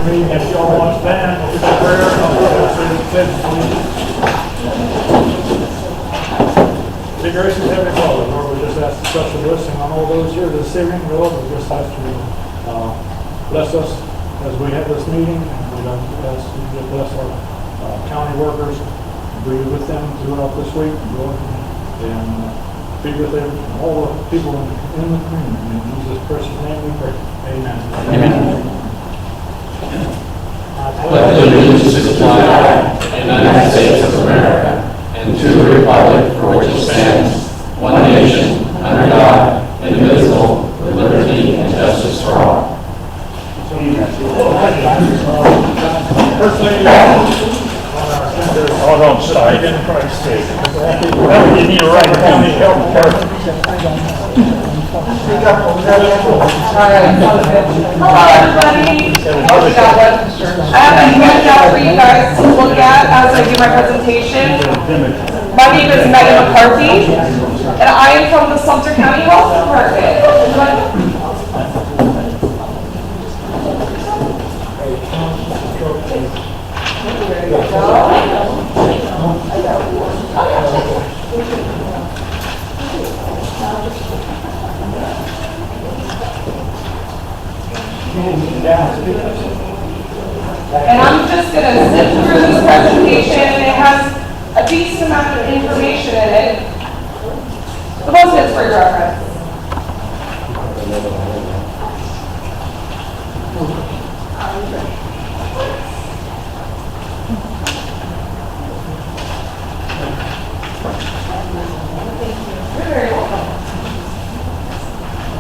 the meeting. If y'all want to stand, we'll say a prayer. Dear gracious Heavenly Father, Lord, we just ask a special blessing on all those here this evening. Lord, we just ask you to bless us as we have this meeting. And we ask you to bless our county workers, be with them throughout this week, Lord, and be with them, all the people in the community. In Jesus' precious name we pray. Amen. Amen. I pledge allegiance to the flag of the United States of America and to the republic for which it stands, one nation, under God, indivisible, with liberty and justice for all. First Lady, oh, don't start. In Christ's sake. You need to write it down. Hello, everybody. I have a handout for you guys to look at as I do my presentation. My name is McCarthy, and I am from the Sumter County Health Department. And I'm just going to zip through this presentation, and it has a decent amount of information in it. The most of it's for your reference.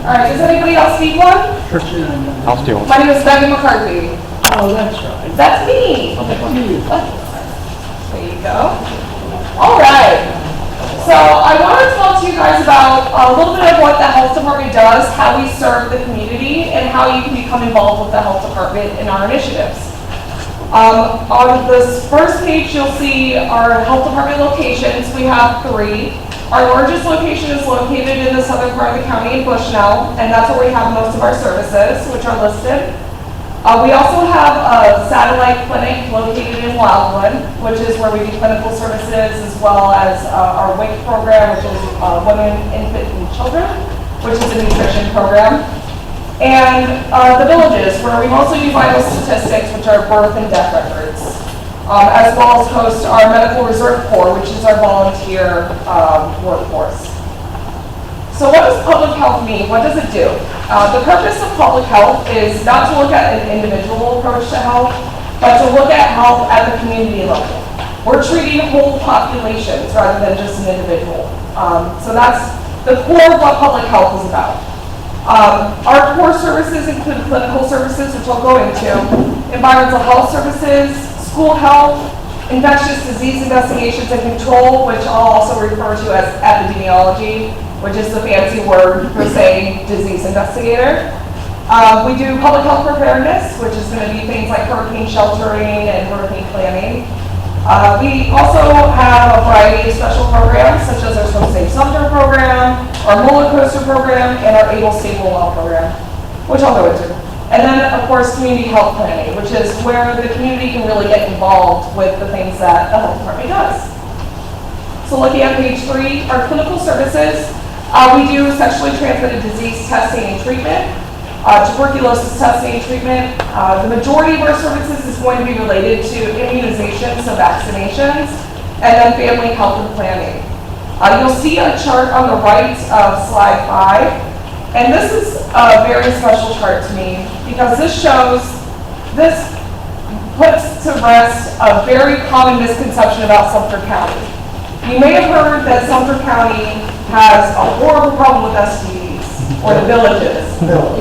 All right, does anybody else need one? I'll steal one. My name is McCarthy. oh, that's right. That's me. There you go. All right. So I want to talk to you guys about a little bit of what the health department does, how we serve the community, and how you can become involved with the health department in our initiatives. On this first page, you'll see our health department locations. We have 3. Our largest location is located in the southern part of the county in Bushnell, and that's where we have most of our services, which are listed. We also have a satellite clinic located in Wildwood, which is where we do clinical services, as well as our WIC program, which is Women, Infant, and Children, which is a nutrition program. And the villages, where we mostly do vital statistics, which are birth and death records, as well as host our Medical Reserve Corps, which is our volunteer workforce. So what does public health mean? What does it do? The purpose of public health is not to look at an individual approach to health, but to look at health at the community level. We're treating whole populations rather than just an individual. So that's the core of what public health is about. Our core services include clinical services, which I'll go into, environmental health services, school health, infectious disease investigations and control, which I'll also refer to as epidemiology, which is the fancy word for saying disease investigator. We do public health preparedness, which is going to be things like hurricane sheltering and hurricane planning. We also have a variety of special programs, such as our So Safe Sumter program, our roller coaster program, and our Able Stable Well program, which I'll go into. And then, of course, community health planning, which is where the community can really get involved with the things that the health department does. So looking at page 3, our clinical services, we do sexually transmitted disease testing and treatment, tuberculosis testing and treatment. The majority of our services is going to be related to immunizations, so vaccinations, and then family health and planning. You'll see a chart on the right of slide 5. And this is a very special chart to me because this puts to rest a very common misconception about Sumter County. You may have heard that Sumter County has a horrible problem with STDs, or the villages.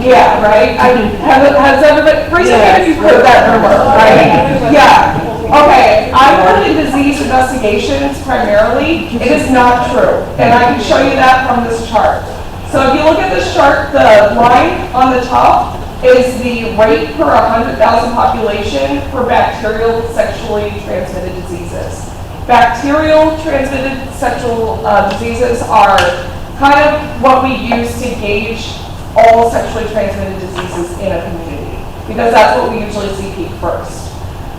Yeah, right? Has everybody, raise your hand if you've heard that rumor, right? Yeah. Okay, I work in disease investigations primarily. It is not true, and I can show you that from this chart. So if you look at this chart, the line on the top is the rate per 100,000 population for bacterial sexually transmitted diseases. Bacterial transmitted sexual diseases are kind of what we use to gauge all sexually transmitted diseases in a community. because that's what we usually see peak first.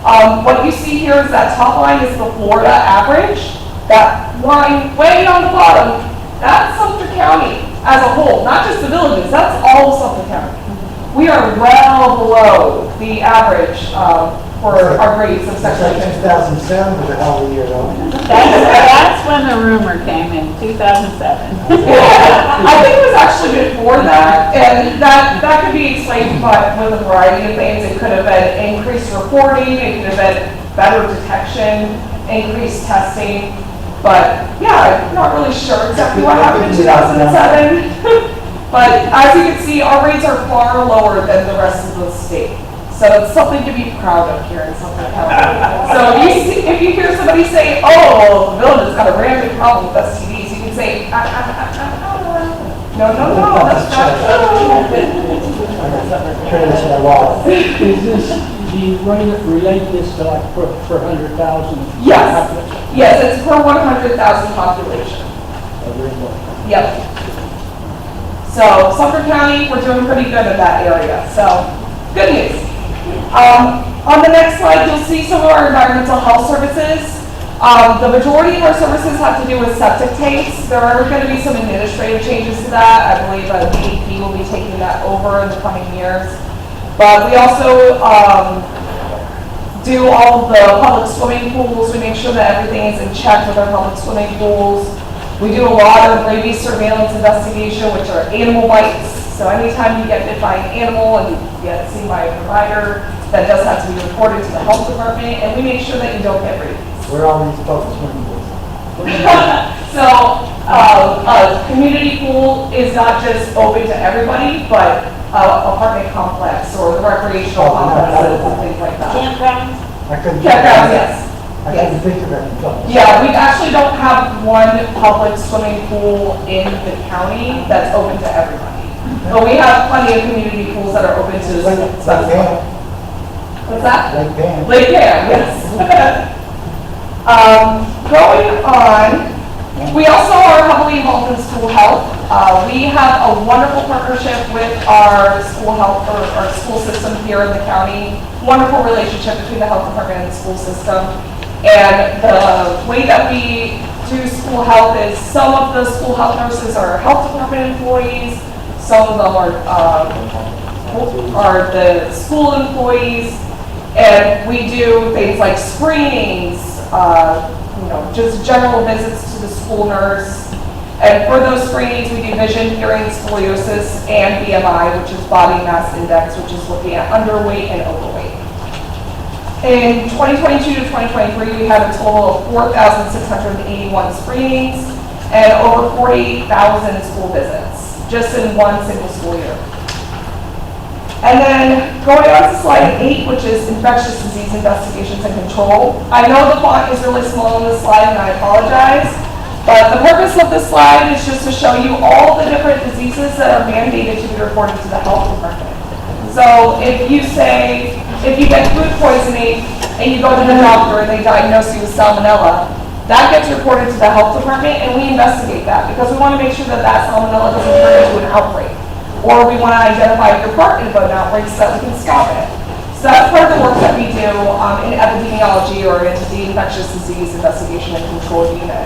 What you see here is that top line is the Florida average. That line way on the bottom, that's Sumter County as a whole, not just the villages, that's all of Sumter County. We are well below the average for our grades of It's like section. 2007 was a hell of a year, though. That's when the rumor came in, 2007. I think it was actually before that, and that could be explained with a variety of things. It could have been increased reporting, it could have been better detection, increased testing, but yeah, I'm not really sure exactly what happened in 2007. But as you can see, our rates are far lower than the rest of the state. So it's something to be proud of here in Sumter County. So if you hear somebody say, oh, the village has got a random problem with STDs, you can say, no, that's not Turn this in the law. Is this, do you relate this to like per 100,000? Yes, it's per 100,000 population. Yep. So Sumter County, we're doing pretty good in that area. So good news. On the next slide, you'll see some of our environmental health services. The majority of our services have to do with septic tanks. There are going to be some administrative changes to that. I believe a DEP will be taking that over in the coming years. But we also do all of the public swimming pools. We make sure that everything is in check with our public swimming pools. We do a lot of rabies surveillance investigation, which are animal bites. So anytime you get bit by an animal and you get seen by a provider, that does have to be reported to the health department, and we make sure that you don't get rabies. Where are all these folks swimming pools? So a community pool is not just open to everybody, but apartment complex or the recreational complexes and things like that. Campgrounds? I couldn't. Campgrounds, yes. I couldn't think of it until. Yeah, we actually don't have one public swimming pool in the county that's open to everybody. But we have plenty of community pools that are open to Like Pam. What's that? Like Pam. Lake Pam, yes. Going on, we also are heavily involved in school health. We have a wonderful partnership with our school health, or our school system here in the county. Wonderful relationship between the health department and the school system. And the way that we do school health is some of the school health nurses are health department employees, some of them are the school employees, and we do things like screenings, just general visits to the school nurse. And for those screenings, we do vision, hearing, scoliosis, and BMI, which is body mass index, which is looking at underweight and overweight. In 2022 to 2023, we had a total of 4,681 screenings and over 48,000 school visits, just in one single school year. And then going on to slide 8, which is infectious disease investigations and control. I know the font is really small on this slide, and I apologize, but the purpose of this slide is just to show you all the different diseases that are mandated to be reported to the health department. So if you get food poisoning and you go to the doctor and they diagnose you with salmonella, that gets reported to the health department, and we investigate that because we want to make sure that that salmonella doesn't turn into an outbreak. Or we want to identify if you're part of an outbreak so that we can stop it. So that's part of the work that we do in epidemiology or in the infectious disease investigation and control unit.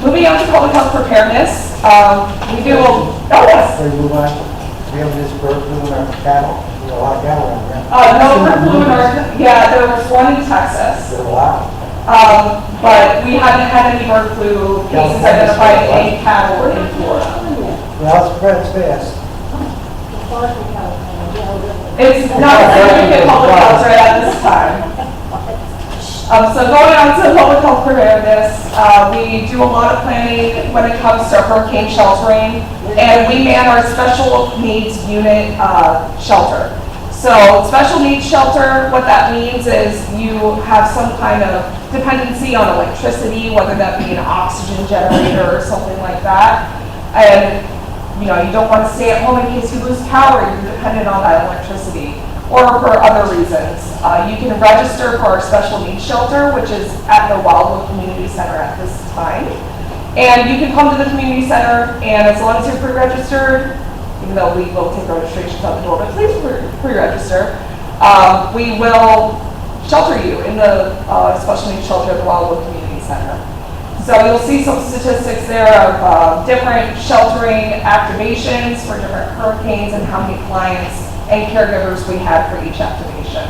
Moving on to public health preparedness, we do, Before you move on, we have this bird flu in our cattle. There's a lot of cattle around here. no bird flu in our, there was one in Texas, There's a lot. but we haven't had any bird flu cases identified in cattle or in Florida. Well, it spreads fast. It's not significant public health right at this time. So going on to public health preparedness, we do a lot of planning when it comes to hurricane sheltering, and we man our special needs unit shelter. So special needs shelter, what that means is you have some kind of dependency on electricity, whether that be an oxygen generator or something like that. And you don't want to stay at home in case you lose power, you're dependent on that electricity. Or for other reasons. You can register for our special needs shelter, which is at the Wildwood Community Center at this time. And you can come to the community center, and as long as you're pre-registered, you even though we will take registrations out the door, but please pre-register. We will shelter you in the special needs shelter at the Wildwood Community Center. So you'll see some statistics there of different sheltering activations for different hurricanes and how many clients and caregivers we had for each activation.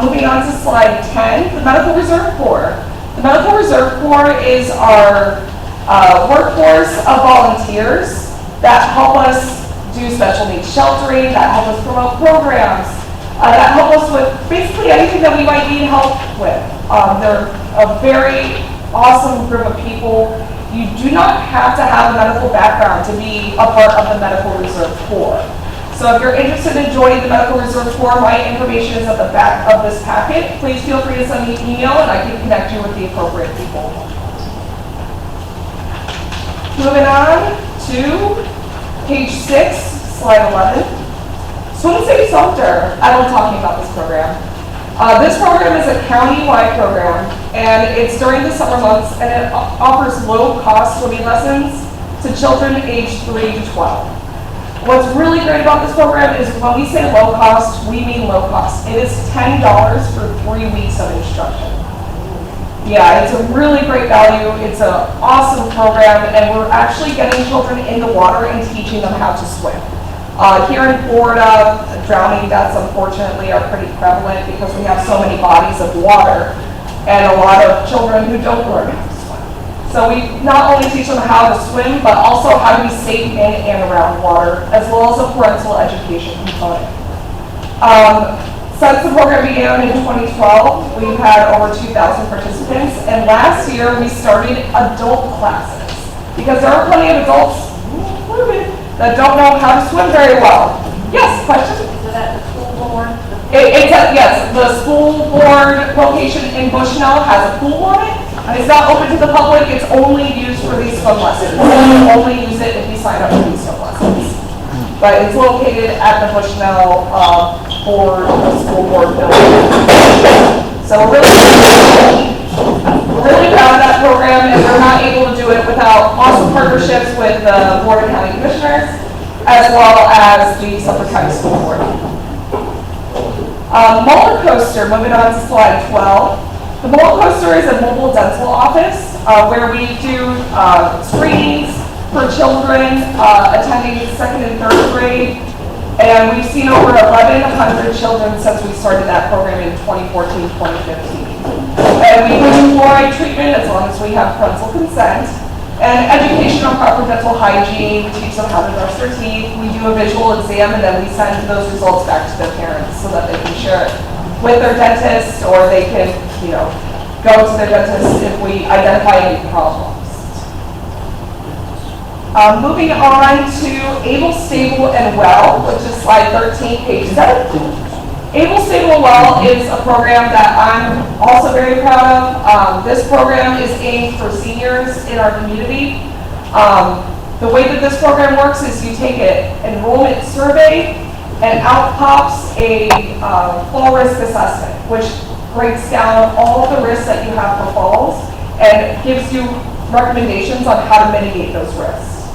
Moving on to slide 10, the Medical Reserve Corps. The Medical Reserve Corps is our workforce of volunteers that help us do special needs sheltering, that help us promote programs, that help us with basically anything that we might need help with. They're a very awesome group of people. You do not have to have a medical background to be a part of the Medical Reserve Corps. So if you're interested in joining the Medical Reserve Corps, my information is at the back of this packet. Please feel free to send me an email and I can connect you with the appropriate people. Moving on to page 6, slide 11. Swim Save Sumter. I love talking about this program. This program is a county-wide program, and it's during the summer months, and it offers low-cost swimming lessons to children aged 3 to 12. What's really great about this program is when we say low cost, we mean low cost. It is $10 for 3 weeks of instruction. Yeah, it's a really great value. It's an awesome program, and we're actually getting children in the water and teaching them how to swim. Here in Florida, drowning deaths unfortunately are pretty prevalent because we have so many bodies of water and a lot of children who don't learn how to swim. So we not only teach them how to swim, but also how to be safe in and around water, as well as a parental education component. Since the program began in 2012, we've had over 2,000 participants, and last year we started adult classes because there are plenty of adults that don't know how to swim very well. Yes, question? Is it at the school board? Yes, the school board location in Bushnell has a pool on it. It's not open to the public, it's only used for these swim lessons. We only use it if you sign up for these swim lessons. But it's located at the Bushnell board, the school board building. So we're really proud of that program, and we're not able to do it without awesome partnerships with the Board of County Commissioners, as well as the Sumter County School Board. Molar Coaster, moving on to slide 12. The Molar Coaster is a mobile dental office where we do screenings for children attending 2nd and 3rd grade. And we've seen over 1,100 children since we started that program in 2014, 2015. And we do fluoride treatment as long as we have parental consent. And education on proper dental hygiene, we teach them how to brush their teeth. We do a visual exam, and then we send those results back to their parents so that they can share it with their dentist, or they can, go to their dentist if we identify any problems. Moving on to Able, Stable, and Well, which is slide 13, page 7. Able, Stable, and Well is a program that I'm also very proud of. This program is aimed for seniors in our community. The way that this program works is you take an enrollment survey, and out pops a fall risk assessment, which breaks down all of the risks that you have for falls and gives you recommendations on how to mitigate those risks.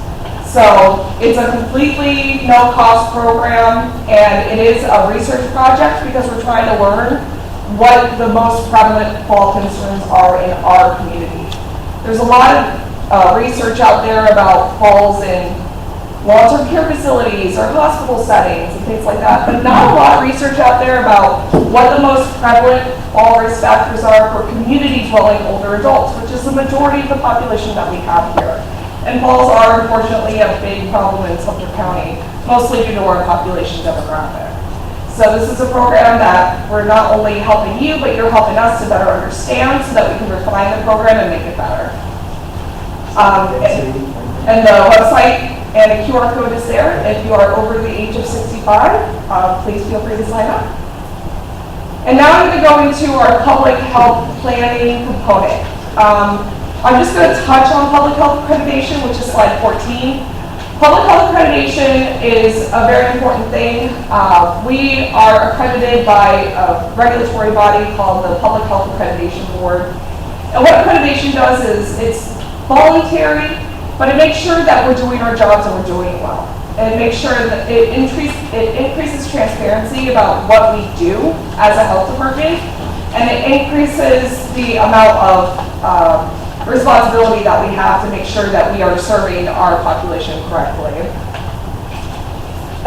So it's a completely no-cost program, and it is a research project because we're trying to learn what the most prevalent fall concerns are in our community. There's a lot of research out there about falls in long-term care facilities or hospital settings and things like that, but not a lot of research out there about what the most prevalent fall risk factors are for community-dwelling older adults, which is the majority of the population that we have here. And falls are unfortunately a big problem in Sumter County, mostly due to our population demographic. So this is a program that we're not only helping you, but you're helping us to better understand so that we can refine the program and make it better. And the website and a QR code is there. If you are over the age of 65, please feel free to sign up. And now I'm going to go into our public health planning component. I'm just going to touch on public health accreditation, which is slide 14. Public health accreditation is a very important thing. We are accredited by a regulatory body called the Public Health Accreditation Board. And what accreditation does is it's voluntary, but it makes sure that we're doing our jobs and we're doing it well. and make sure that it increases transparency about what we do as a health department, and it increases the amount of responsibility that we have to make sure that we are serving our population correctly.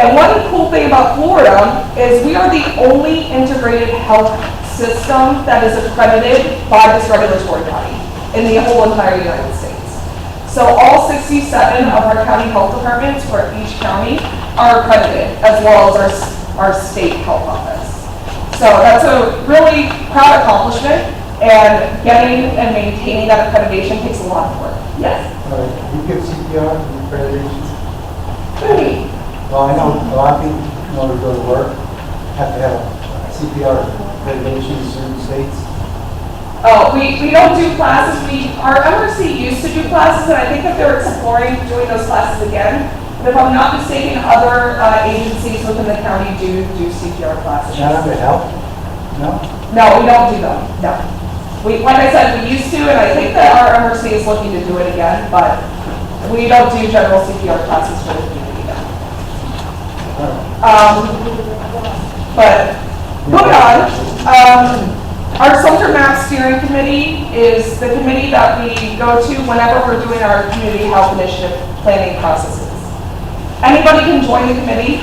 And one cool thing about Florida is we are the only integrated health system that is accredited by this regulatory body in the whole entire United States. So all 67 of our county health departments for each county are accredited, as well as our state health office. So that's a really proud accomplishment, and getting and maintaining that accreditation takes a lot of work. Yes? You give CPR accreditation? Good. Well, I know a lot of people, in order to go to work, have to have CPR accreditation in certain states. Oh, we don't do classes. Our MRC used to do classes, and I think that they're exploring doing those classes again. But if I'm not mistaken, other agencies within the county do CPR classes. Not under health? No? No, we don't do them. No. Like I said, we used to, and I think that our MRC is looking to do it again, but we don't do general CPR classes for the community now. But moving on, our Sumter Map Steering Committee is the committee that we go to whenever we're doing our community health initiative planning processes. Anybody can join the committee,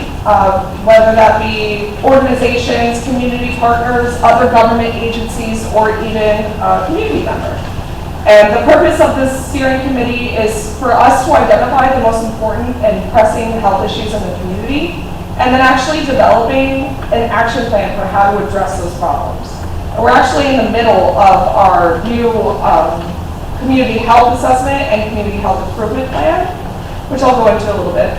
whether that be organizations, community partners, other government agencies, or even a community member. And the purpose of this steering committee is for us to identify the most important and pressing health issues in the community, and then actually developing an action plan for how to address those problems. And we're actually in the middle of our new community health assessment and community health improvement plan, which I'll go into a little bit.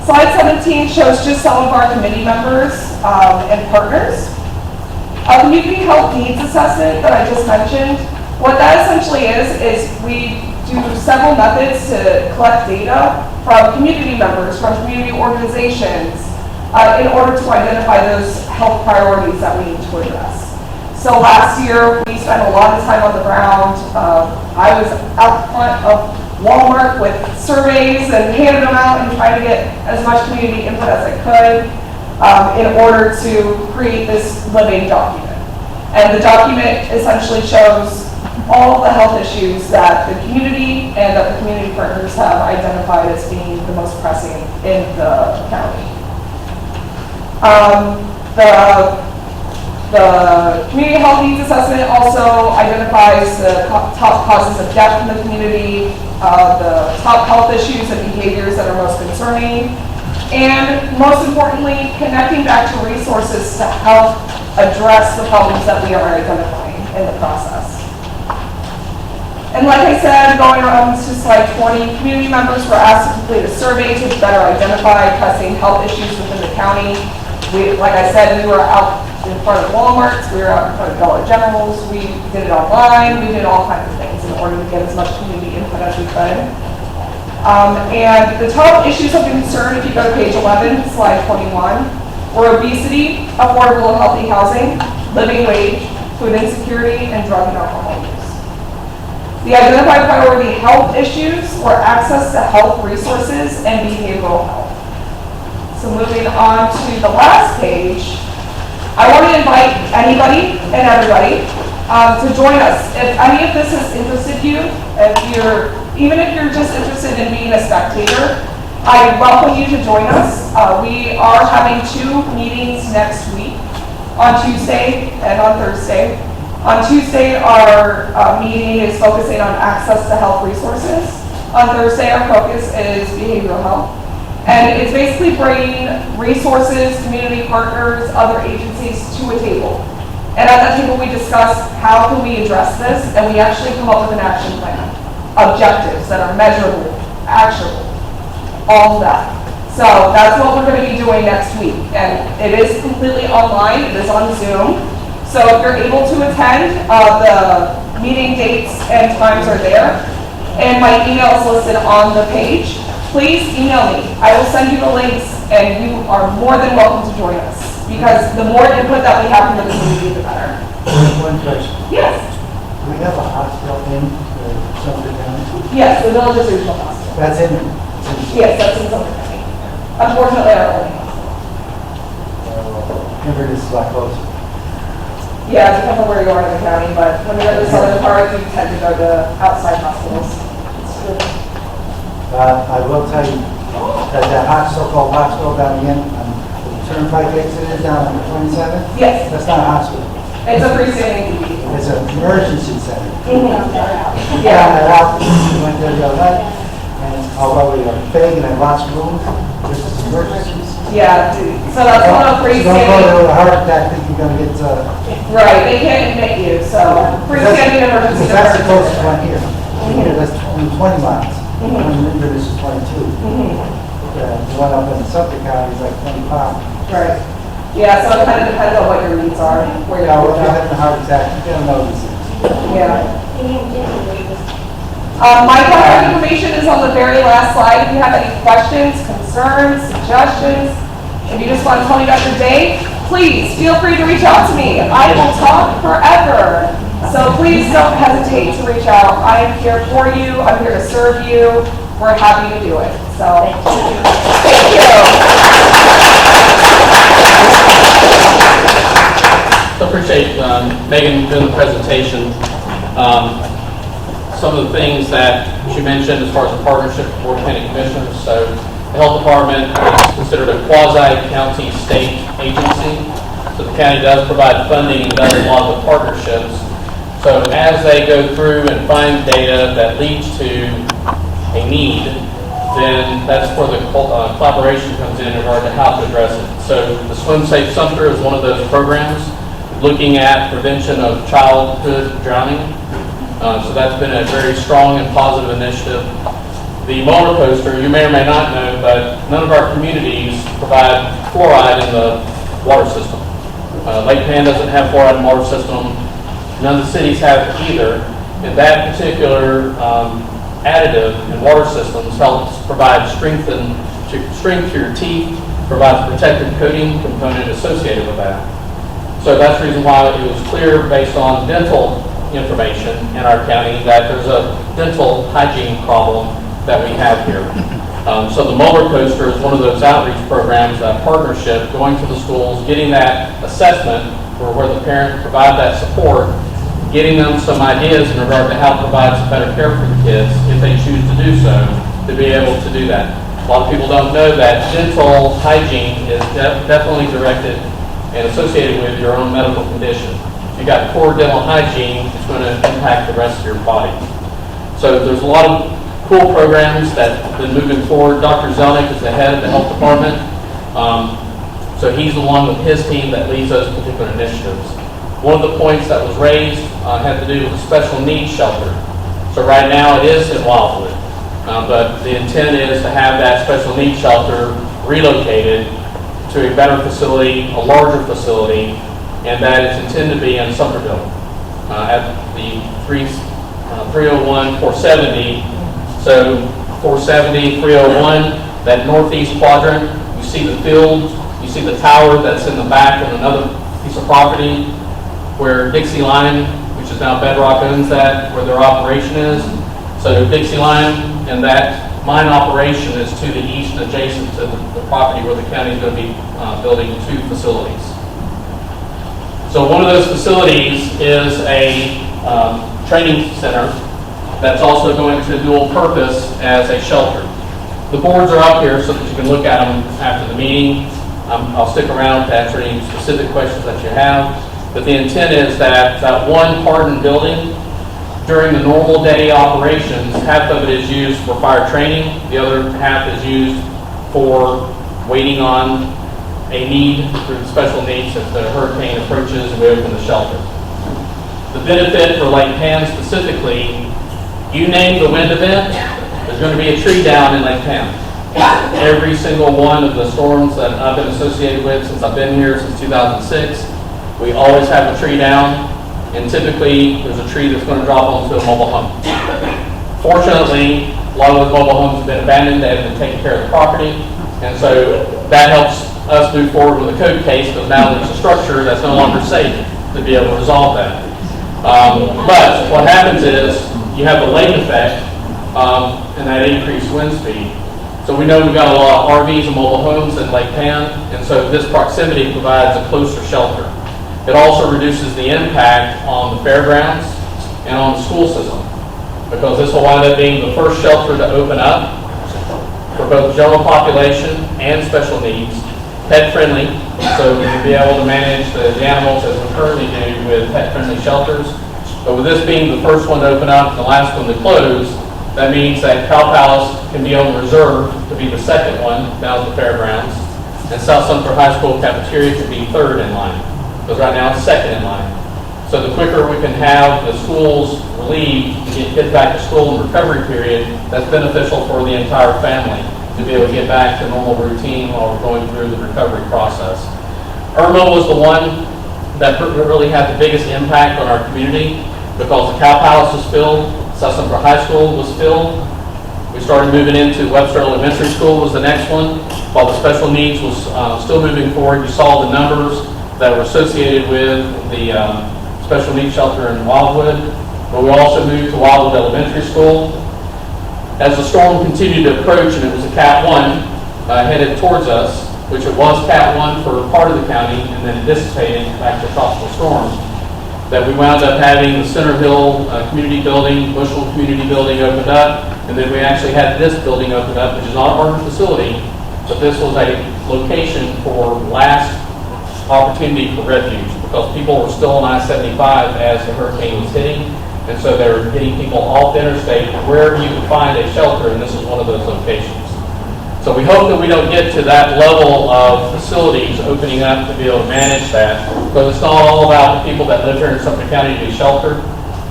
Slide 17 shows just some of our committee members and partners. A community health needs assessment that I just mentioned, what that essentially is we do several methods to collect data from community members, from community organizations, in order to identify those health priorities that we need to address. So last year, we spent a lot of time on the ground. I was out front of Walmart with surveys and handed them out and trying to get as much community input as I could in order to create this living document. And the document essentially shows all the health issues that the community and that the community partners have identified as being the most pressing in the county. The community health needs assessment also identifies the top causes of death in the community, the top health issues and behaviors that are most concerning, and most importantly, connecting back to resources to help address the problems that we are identifying in the process. And like I said, going on to slide 20, community members were asked to complete a survey to better identify pressing health issues within the county. Like I said, we were out in front of Walmart's, we were out in front of Dollar General's, we did it online, we did all kinds of things in order to get as much community input as we could. And the top issues of concern, if you go to page 11, slide 21, were obesity, affordable and healthy housing, living wage, food insecurity, and drug and alcohol use. The identified priority health issues were access to health resources and behavioral health. So moving on to the last page, I want to invite anybody and everybody to join us. If any of this has interested you, even if you're just interested in being a spectator, I welcome you to join us. We are having 2 meetings next week, on Tuesday and on Thursday. On Tuesday, our meeting is focusing on access to health resources. On Thursday, our focus is behavioral health. And it's basically bringing resources, community partners, other agencies to a table. And at that table, we discuss how can we address this, and we actually come up with an action plan. Objectives that are measurable, actionable, all of that. So that's what we're going to be doing next week. And it is completely online, it is on Zoom. So if you're able to attend, the meeting dates and times are there. And my email is listed on the page. Please email me. I will send you the links, and you are more than welcome to join us, because the more input that we have from the community, the better. One question. Yes. Do we have a hospital in Sumter County? Yes, the Villages Regional Hospital. That's in. Yes, that's in Sumter County. Unfortunately, our only hospital. Inverness is a lot closer. Yeah, it depends on where you are in the county, but when you're in the southern part, you tend to go to outside hospitals. I will tell you that so-called hospital down again, the turnpike exit is down on 27. Yes, That's not a hospital. it's a freestanding ED. It's an emergency center. Yeah. I walked, went there the other night, and although we are big and have lots of rooms, this is emergency. Yeah, so that's one of So don't go freestanding. there with a heart attack, think you're gonna get, Right, they can't admit you, so freestanding emergency. that's the department. closest one here. Here, that's only 20 miles. This is 22. The one up in Sumter County is like 25. Right. Yeah, so it kind of depends on what your needs are, where you're Yeah, well, if you're going. having a heart attack, you don't know these things. Yeah. My contact information is on the very last slide. If you have any questions, concerns, suggestions, if you just want to tell me about your day, please feel free to reach out to me. I will talk forever. So please don't hesitate to reach out. I am here for you. I'm here to serve you. We're happy to do it. So thank you. So appreciate Megan doing the presentation. Some of the things that she mentioned as far as the partnership with Board of County Commissioners. So the Health Department is considered a quasi-county state agency. So the county does provide funding and does a lot of the partnerships. So as they go through and find data that leads to a need, then that's where the collaboration comes in regard to how to address it. So the Swim Safe Sumter is one of those programs looking at prevention of childhood drowning. So that's been a very strong and positive initiative. The motor coaster, you may or may not know, but none of our communities provide fluoride in the water system. Lake Pan doesn't have fluoride in the water system. None of the cities have it either. And that particular additive in water systems helps provide strength to your teeth, provides a protective coating component associated with that. So that's the reason why it was clear based on dental information in our county that there's a dental hygiene problem that we have here. So the motor coaster is one of those outreach programs, that partnership, going to the schools, getting that assessment where the parents provide that support, getting them some ideas in regard to how to provide some better care for the kids if they choose to do so, to be able to do that. A lot of people don't know that dental hygiene is definitely directed and associated with your own medical condition. If you've got poor dental hygiene, it's going to impact the rest of your body. So there's a lot of cool programs that have been moving forward. Dr. Zelnick is the head of the health department. So he's the one with his team that leads those particular initiatives. One of the points that was raised had to do with the special needs shelter. So right now it is in Wildwood, but the intent is to have that special needs shelter relocated to a better facility, a larger facility, and that it's intended to be in Sumterville at the 301, 470. So 470, 301, that northeast quadrant, you see the field, you see the tower that's in the back of another piece of property where Dixie Line, which is now Bedrock, owns that, where their operation is. So Dixie Line and that mine operation is to the east, adjacent to the property where the county is going to be building 2 facilities. So one of those facilities is a training center that's also going to dual purpose as a shelter. The boards are up here so that you can look at them after the meeting. I'll stick around to answer any specific questions that you have. But the intent is that that one hardened building, during the normal day operations, half of it is used for fire training, the other half is used for waiting on a need through special needs if the hurricane approaches and we open the shelter. The benefit for Lake Pan specifically, you name the wind event, there's going to be a tree down in Lake Pan. Every single one of the storms that I've been associated with since I've been here since 2006, we always have a tree down, and typically there's a tree that's going to drop onto a mobile home. Fortunately, a lot of those mobile homes have been abandoned, they haven't been taking care of the property, and so that helps us move forward with a code case, because now there's a structure that's no longer safe to be able to resolve that. But what happens is you have a lake effect and that increased wind speed. So we know we've got a lot of RVs and mobile homes in Lake Pan, and so this proximity provides a closer shelter. It also reduces the impact on the fairgrounds and on the school system, because this will wind up being the first shelter to open up for both general population and special needs, pet-friendly, so we can be able to manage the animals as we currently do with pet-friendly shelters. But with this being the first one to open up and the last one to close, that means that Cow Palace can be on reserve to be the second one down at the fairgrounds, and South Sumter High School cafeteria can be third in line, because right now it's second in line. So the quicker we can have the schools relieved to get kids back to school in the recovery period, that's beneficial for the entire family to be able to get back to normal routine while we're going through the recovery process. Irma was the one that really had the biggest impact on our community, because the Cow Palace was filled, South Sumter High School was filled. We started moving into Webster Elementary School was the next one, while the special needs was still moving forward. You saw the numbers that were associated with the special needs shelter in Wildwood, but we also moved to Wildwood Elementary School. As the storm continued to approach, and it was a Cat 1 headed towards us, which it was Cat 1 for part of the county, and then it dissipated back to tropical storm, that we wound up having the Sumterville Community Building, Bushel Community Building opened up, and then we actually had this building opened up, which is not a partner facility, but this was a location for last opportunity for refuge, because people were still on I-75 as the hurricane was hitting, and so they were getting people off the interstate wherever you could find a shelter, and this is one of those locations. So we hope that we don't get to that level of facilities opening up to be able to manage that, because it's not all about the people that live here in Sumter County to be sheltered.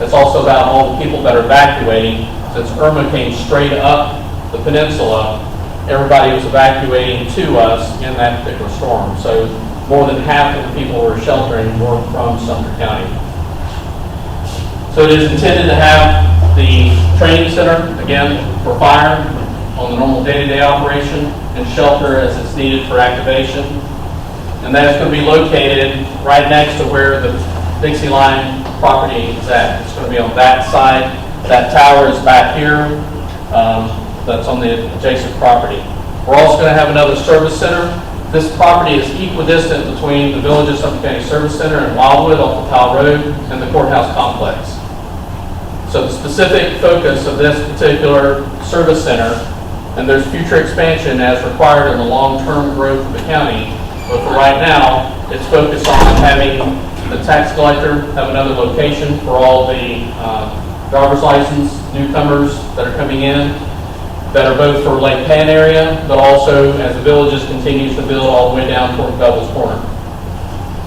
It's also about all the people that are evacuating. Since Irma came straight up the peninsula, everybody was evacuating to us in that particular storm. So more than half of the people who were sheltering were from Sumter County. So it is intended to have the training center, again, for fire, on the normal day-to-day operation, and shelter as it's needed for activation. And that is going to be located right next to where the Dixie Line property is at. It's going to be on that side. That tower is back here. That's on the adjacent property. We're also going to have another service center. This property is equidistant between the Village of Sumter County Service Center and Wildwood off of Powell Road and the courthouse complex. So the specific focus of this particular service center, and there's future expansion as required in the long-term growth of the county, but for right now, it's focused on having the tax collector have another location for all the driver's license newcomers that are coming in, that are both for Lake Pan area, but also as the villages continues to build all the way down toward Double's Corner.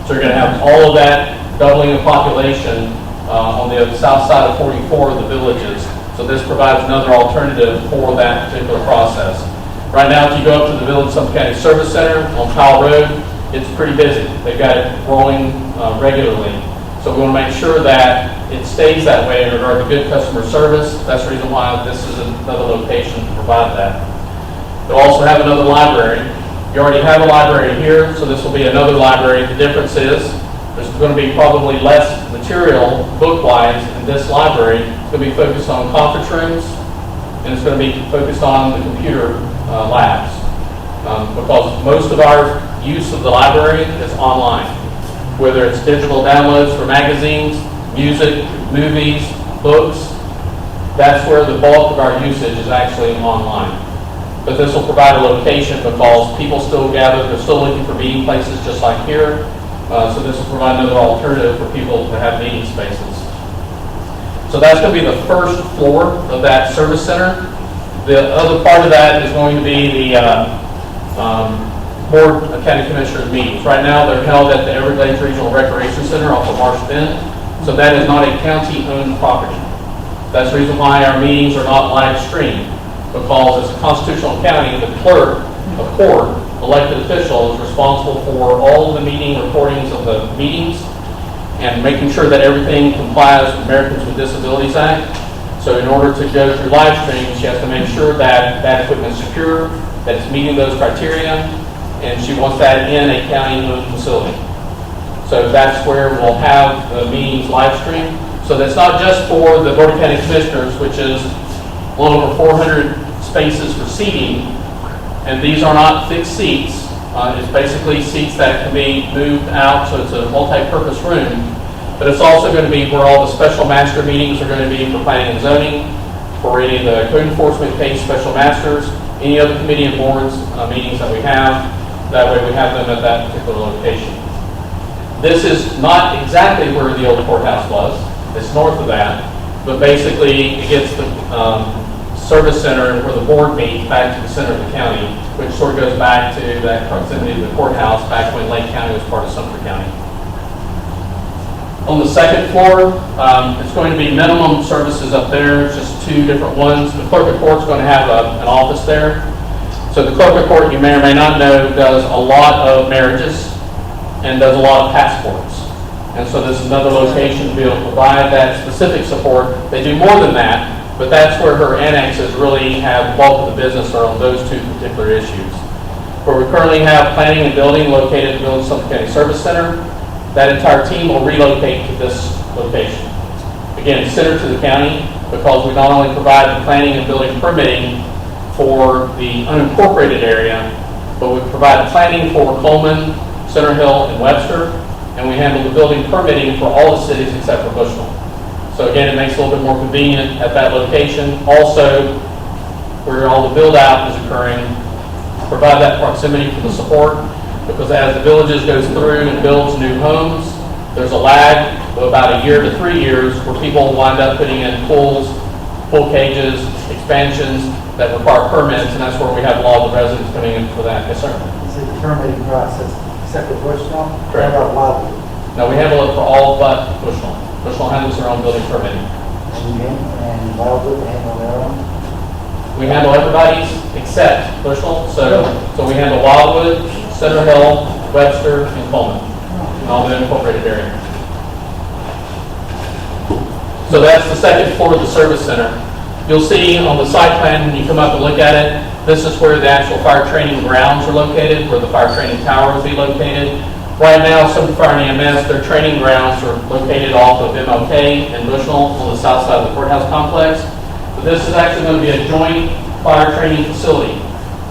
So you're going to have all of that doubling of population on the south side of 44 of the villages. So this provides another alternative for that particular process. Right now, if you go up to the Village of Sumter County Service Center on Powell Road, it's pretty busy. They've got it rolling regularly. So we want to make sure that it stays that way in regard to good customer service. That's the reason why this is another location to provide that. You'll also have another library. You already have a library here, so this will be another library. The difference is there's going to be probably less material book-wise in this library. It's going to be focused on conference rooms, and it's going to be focused on the computer labs. Because most of our use of the library is online, whether it's digital downloads for magazines, music, movies, books. That's where the bulk of our usage is actually online. But this will provide a location because people still gather, they're still looking for meeting places just like here. So this will provide another alternative for people to have meeting spaces. So that's going to be the first floor of that service center. The other part of that is going to be the Board of County Commissioners meetings. Right now they're held at the Everglades Regional Recreation Center off of Marsh Bend. So that is not a county-owned property. That's the reason why our meetings are not live streamed, because as a constitutional county, the clerk of court, elected official, is responsible for all of the meeting recordings of the meetings and making sure that everything complies with Americans with Disabilities Act. So in order to go through live streams, she has to make sure that that equipment is secure, that it's meeting those criteria, and she wants that in a county-owned facility. So that's where we'll have the meetings live streamed. So that's not just for the Board of County Commissioners, which is a little over 400 spaces for seating, And these are not fixed seats. It's basically seats that can be moved out, so it's a multi-purpose room. But it's also going to be where all the special master meetings are going to be for planning and zoning, for any of the code enforcement case special masters, any other committee and boards meetings that we have. That way we have them at that particular location. This is not exactly where the old courthouse was. It's north of that. But basically it gets the service center where the board meets back to the center of the county, which sort of goes back to that proximity to the courthouse back when Lake County was part of Sumter County. On the second floor, it's going to be minimum services up there. It's just two different ones. The clerk of court is going to have an office there. So the clerk of court, you may or may not know, does a lot of marriages and does a lot of passports. And so this is another location to be able to provide that specific support. They do more than that, but that's where her annexes really have the bulk of the business are on those two particular issues. Where we currently have planning and building located at the Village Sumter County Service Center, that entire team will relocate to this location. Again, center to the county, because we not only provide the planning and building permitting for the unincorporated area, but we provide planning for Coleman, Center Hill, and Webster, and we handle the building permitting for all the cities except for Bushnell. So again, it makes it a little bit more convenient at that location. Also, where all the build-out is occurring, provide that proximity for the support, because as the villages goes through and builds new homes, there's a lag of about a year to 3 years where people wind up putting in pools, pool cages, expansions that require permits, and that's where we have a lot of the residents coming in for that. Yes, sir. Is it the permitting process, except for Bushnell? Correct. What about Wildwood? Now, we handle it for all but Bushnell. Bushnell handles their own building permitting. And Wildwood handle their own? We handle everybody's except Bushnell, so we handle Wildwood, Center Hill, Webster, and Coleman, and all the incorporated area. So that's the second floor of the service center. You'll see on the site plan when you come up and look at it, this is where the actual fire training grounds are located, where the fire training tower will be located. Right now, Sumter Fire and EMS, their training grounds are located off of MLK and Bushnell on the south side of the courthouse complex. But this is actually going to be a joint fire training facility,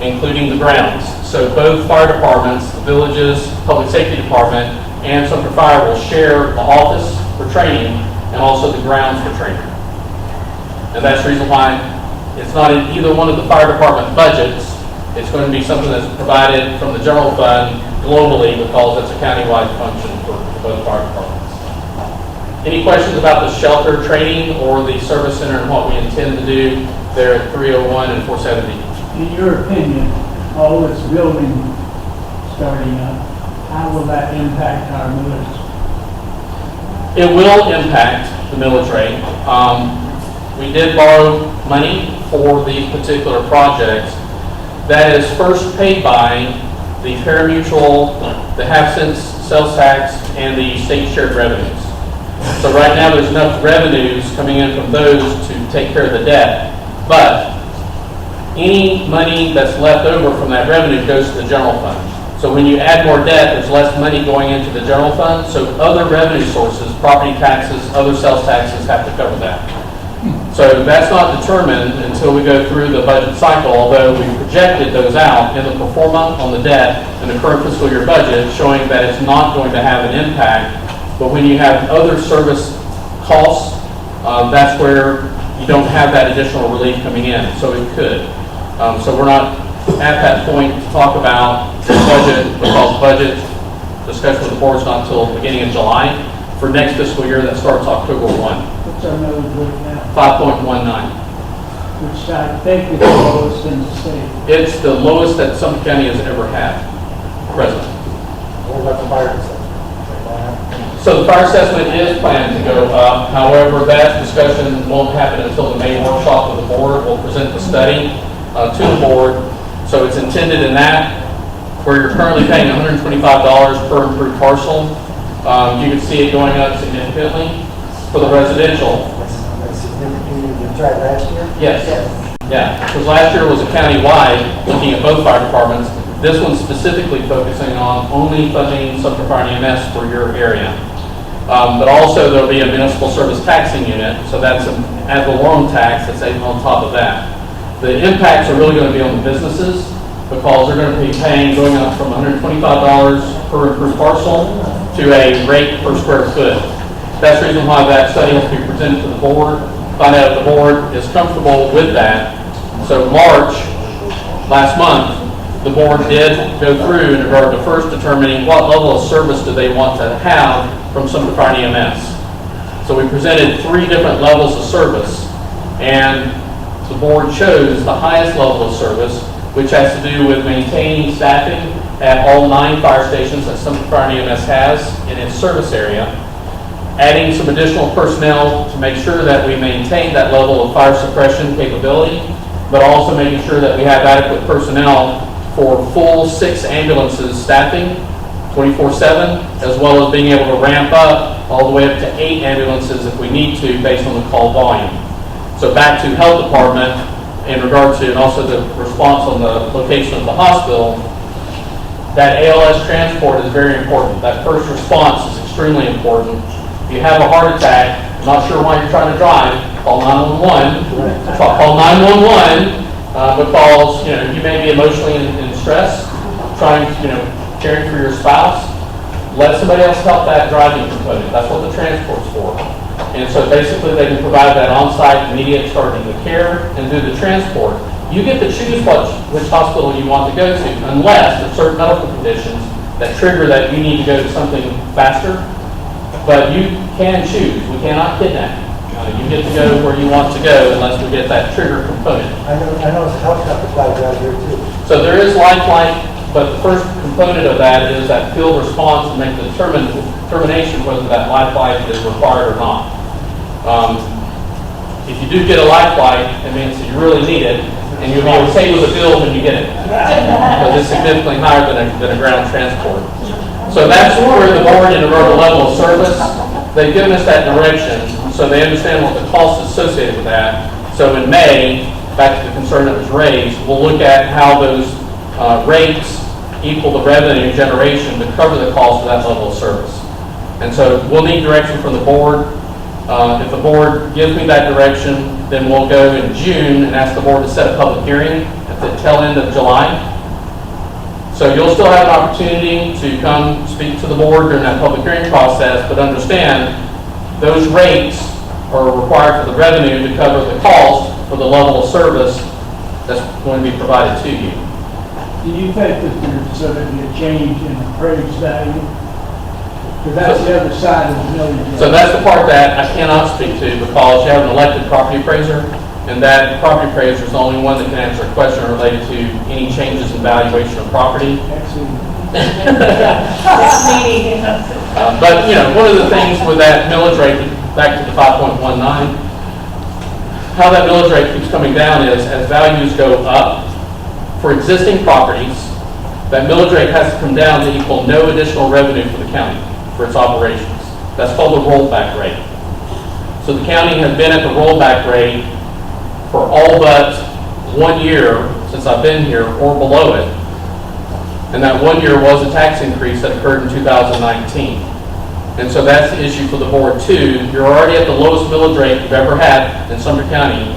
including the grounds. So both fire departments, the villages, public safety department, and Sumter Fire will share the office for training and also the grounds for training. And that's the reason why it's not in either one of the fire department budgets. It's going to be something that's provided from the general fund globally, because it's a countywide function for both fire departments. Any questions about the shelter training or the service center and what we intend to do there at 301 and 470? In your opinion, all this building starting up, how will that impact our millage? It will impact the millage rate. We did borrow money for these particular projects. That is first paid by the pari-mutuel, the half-cent sales tax, and the state shared revenues. So right now there's enough revenues coming in from those to take care of the debt, but any money that's left over from that revenue goes to the general fund. So when you add more debt, there's less money going into the general fund, so other revenue sources, property taxes, other sales taxes have to cover that. So that's not determined until we go through the budget cycle, although we projected those out in the pro forma on the debt in the current fiscal year budget, showing that it's not going to have an impact. But when you have other service costs, that's where you don't have that additional relief coming in, so it could. So we're not at that point to talk about the budget, because budget discussion with the board is not until the beginning of July. For next fiscal year, that starts October 1. What's our millage rate now? 5.19. Which I think is the lowest in the state. It's the lowest that Sumter County has ever had, present. What about the fire assessment? So the fire assessment is planned to go up. However, that discussion won't happen until the May workshop with the board. We'll present the study to the board. So it's intended in that, where you're currently paying $125 per improved parcel. You can see it going up significantly for the residential. That's significantly, you tried last year? Yes. Yeah, because last year was a countywide, looking at both fire departments. This one's specifically focusing on only funding Sumter Fire and EMS for your area. But also there'll be a municipal service taxing unit, so that's an ad valorem tax that's on top of that. The impacts are really going to be on the businesses, because they're going to be paying, going up from $125 per improved parcel to a rate per square foot. That's the reason why that study has to be presented to the board, find out if the board is comfortable with that. So March, last month, the board did go through in regard to first determining what level of service do they want to have from Sumter County EMS. So we presented 3 different levels of service, and the board chose the highest level of service, which has to do with maintaining staffing at all 9 fire stations that Sumter County EMS has in its service area, adding some additional personnel to make sure that we maintain that level of fire suppression capability, but also making sure that we have adequate personnel for full 6 ambulances staffing 24/7, as well as being able to ramp up all the way up to 8 ambulances if we need to based on the call volume. So back to health department in regard to, and also the response on the location of the hospital, that ALS transport is very important. That first response is extremely important. If you have a heart attack, I'm not sure why you're trying to drive, call 911. Call 911 because you may be emotionally in stress, trying caring for your spouse. Let somebody else help that driving component. That's what the transport's for. And so basically they can provide that on-site immediate starting the care and do the transport. You get to choose which hospital you want to go to, unless there's certain medical conditions that trigger that you need to go to something faster. But you can choose. We cannot kidnap you. You get to go where you want to go unless we get that trigger component. I know it's helicopter flight out here too. So there is lifeline, but the first component of that is that field response to make the determination whether that lifeline is required or not. If you do get a lifeline, it means that you really need it, and you'll be okay with the bill when you get it, because it's significantly higher than a ground transport. So that's where the board, in regard to level of service, they've given us that direction, so they understand what the cost is associated with that. So in May, back to the concern that was raised, we'll look at how those rates equal the revenue generation to cover the cost of that level of service. And so we'll need direction from the board. If the board gives me that direction, then we'll go in June and ask the board to set a public hearing at the tail end of July. So you'll still have an opportunity to come speak to the board during that public hearing process, but understand those rates are required for the revenue to cover the cost for the level of service that's going to be provided to you. Do you think that there's going to be a change in appraised value? Because that's the other side of the million. So that's the part that I cannot speak to, because you have an elected property appraiser, and that property appraiser is the only one that can answer a question related to any changes in valuation of property. But one of the things with that millage rate, back to the 5.19, how that millage rate keeps coming down is as values go up for existing properties, that millage rate has to come down to equal no additional revenue for the county for its operations. That's called the rollback rate. So the county has been at the rollback rate for all but 1 year since I've been here, or below it. And that 1 year was a tax increase that occurred in 2019. And so that's the issue for the board too. You're already at the lowest millage rate you've ever had in Sumter County.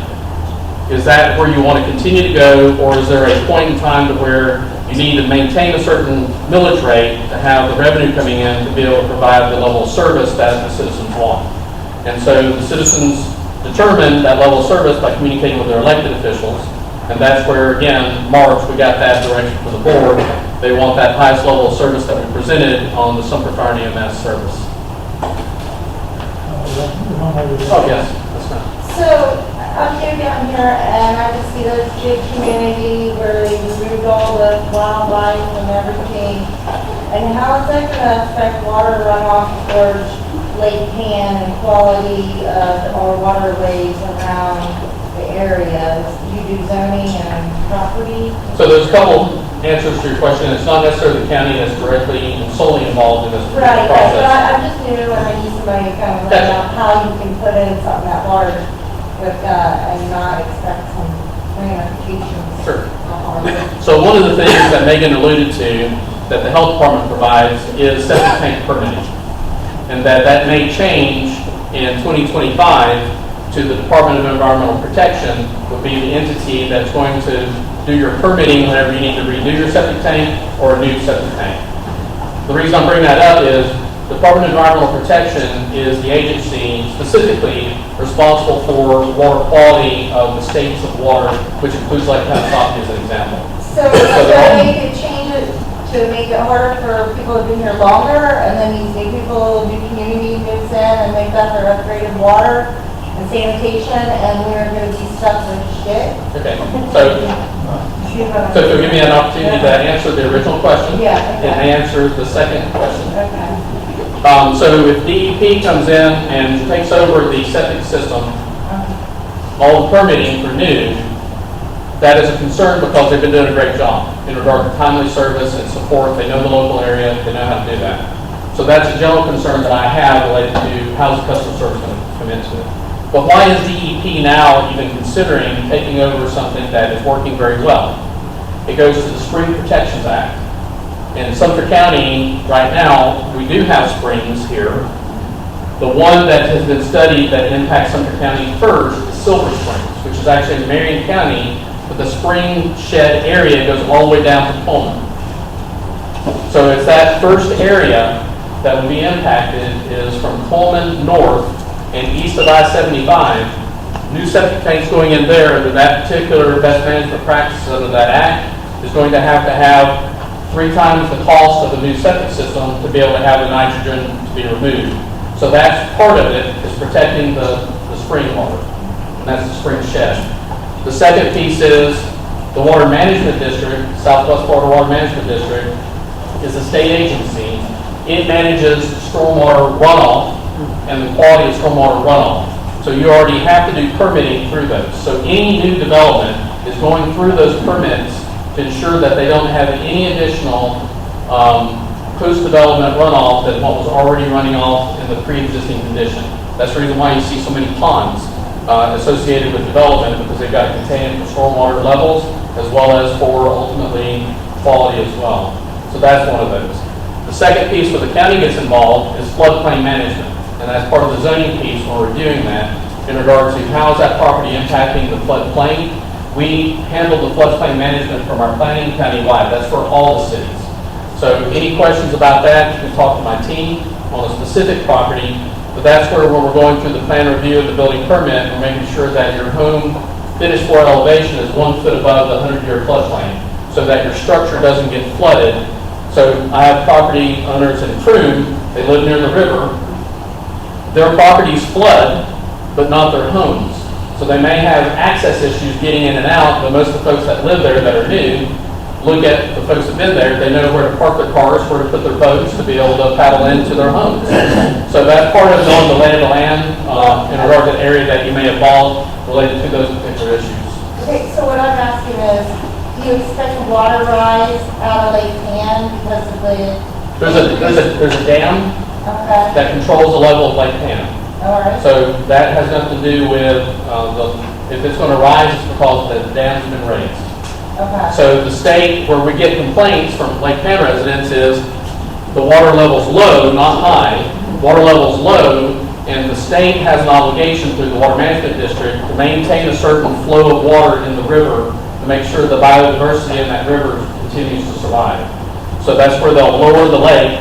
Is that where you want to continue to go, or is there a point in time to where you need to maintain a certain millage rate to have the revenue coming in to be able to provide the level of service that the citizens want? And so the citizens determine that level of service by communicating with their elected officials. And that's where, again, March, we got that direction from the board. They want that highest level of service that we presented on the Sumter County EMS service. Oh, yes. That's fine. So, I'm here down here, and I can see this big community where they removed all the wildlife and everything. And how is that going to affect water runoff towards Lake Pan and quality of our waterways around the area? Do you do zoning and property? So there's a couple answers to your question. It's not necessarily the county that's directly and solely involved in this Right, process. but I'm just new, and I need somebody to kind of lay out how you can put in something that large and not expect some ramifications. Sure. So one of the things that Megan alluded to that the health department provides is septic tank permitting. And that may change in 2025 to the Department of Environmental Protection would be the entity that's going to do your permitting whenever you need to renew your septic tank or a new septic tank. The reason I'm bringing that up is the Department of Environmental Protection is the agency specifically responsible for water quality of the states of water, which includes Lake Panasoffkee as an example. So they could change it to make it harder for people who've been here longer, and then these new people, new community moves in and make that their upgraded water and sanitation, and we're gonna be stuck with shit. Okay, so if you'll give me an opportunity to answer the original question, Yeah, okay. and answer the second question. Okay. So if DEP comes in and takes over the septic system, all the permitting for new, that is a concern because they've been doing a great job in regard to timely service and support. They know the local area, they know how to do that. So that's a general concern that I have related to how's the customer service going to come into it. But why is DEP now even considering taking over something that is working very well? It goes to the Spring Protections Act. In Sumter County, right now, we do have springs here. The one that has been studied that impacts Sumter County first is Silver Springs, which is actually in Marion County, but the spring shed area goes all the way down to Pullman. So it's that first area that will be impacted is from Pullman north and east of I-75. New septic tanks going in there under that particular best management practices under that act is going to have 3 times the cost of the new septic system to be able to have the nitrogen to be removed. So that's part of it, is protecting the spring water. And that's the spring shed. The second piece is the Water Management District, Southwest Florida Water Management District, is a state agency. It manages stormwater runoff and the quality of stormwater runoff. So you already have to do permitting through those. So any new development is going through those permits to ensure that they don't have any additional post-development runoff than what was already running off in the pre-existing condition. That's the reason why you see so many ponds associated with development, because they've got to contain for stormwater levels as well as for ultimately quality as well. So that's one of those. The second piece where the county gets involved is floodplain management, and that's part of the zoning piece when we're doing that in regard to how is that property impacting the floodplain. We handle the floodplain management from our planning countywide. That's for all the cities. So any questions about that, you can talk to my team on a specific property, but that's where when we're going through the plan review of the building permit, we're making sure that your home finished floor elevation is 1 foot above the 100-year floodplain so that your structure doesn't get flooded. So I have property owners in Croom, they live near the river. Their properties flood, but not their homes. So they may have access issues getting in and out, but most of the folks that live there that are new look at the folks that have been there, they know where to park their cars, where to put their boats to be able to paddle into their homes. So that's part of knowing the lay of the land in regard to the area that you may involve related to those particular issues. Okay, so what I'm asking is, do you expect a water rise out of Lake Pan because of the... There's a dam Okay, that controls the level of Lake Pan. all right. So that has nothing to do with, if it's going to rise, it's because the dam's been raised. Okay. So the state, where we get complaints from Lake Pan residents is the water level's low, not high. Water level's low, and the state has an obligation through the Water Management District to maintain a certain flow of water in the river to make sure the biodiversity in that river continues to survive. So that's where they'll lower the lake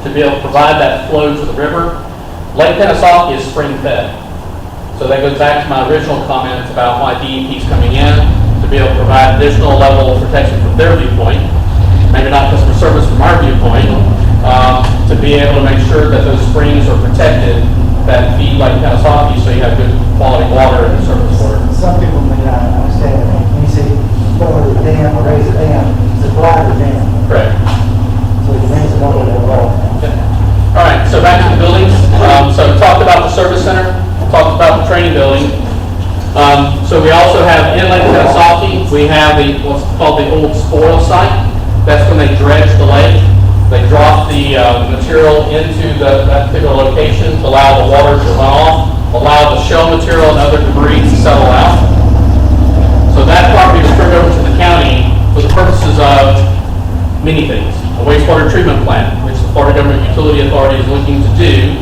to be able to provide that flow to the river. Lake Panasoffkee is spring fed. So that goes back to my original comments about why DEP is coming in, to be able to provide additional level of protection from their viewpoint, maybe not customer service from our viewpoint, to be able to make sure that those springs are protected that feed Lake Panasoffkee so you have good quality water and surface water. Some people may not understand that. When you say lower the dam or raise the dam, it's a broader dam. Correct. So it brings it over the wall. All right, so back to the buildings. So we talked about the service center, talked about the training building. So we also have in Lake Panasoffkee, we have what's called the old spoil site. That's when they dredge the lake. They drop the material into that particular location to allow the water to run off, allow the shell material and other debris to settle out. So that property was turned over to the county for the purposes of many things. A wastewater treatment plant, which the Florida Government Utility Authority is looking to do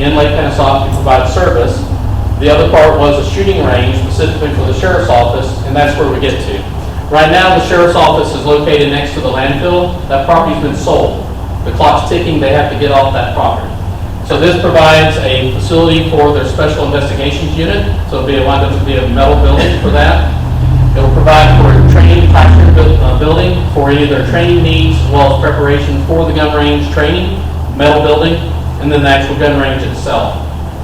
in Lake Panasoffkee to provide service. The other part was a shooting range specifically for the sheriff's office, and that's where we get to. Right now, the sheriff's office is located next to the landfill. That property's been sold. The clock's ticking, they have to get off that property. So this provides a facility for their special investigations unit. So it'll be a metal building for that. It'll provide for a training classroom building for either training needs as well as preparation for the gun range training, metal building, and then the actual gun range itself.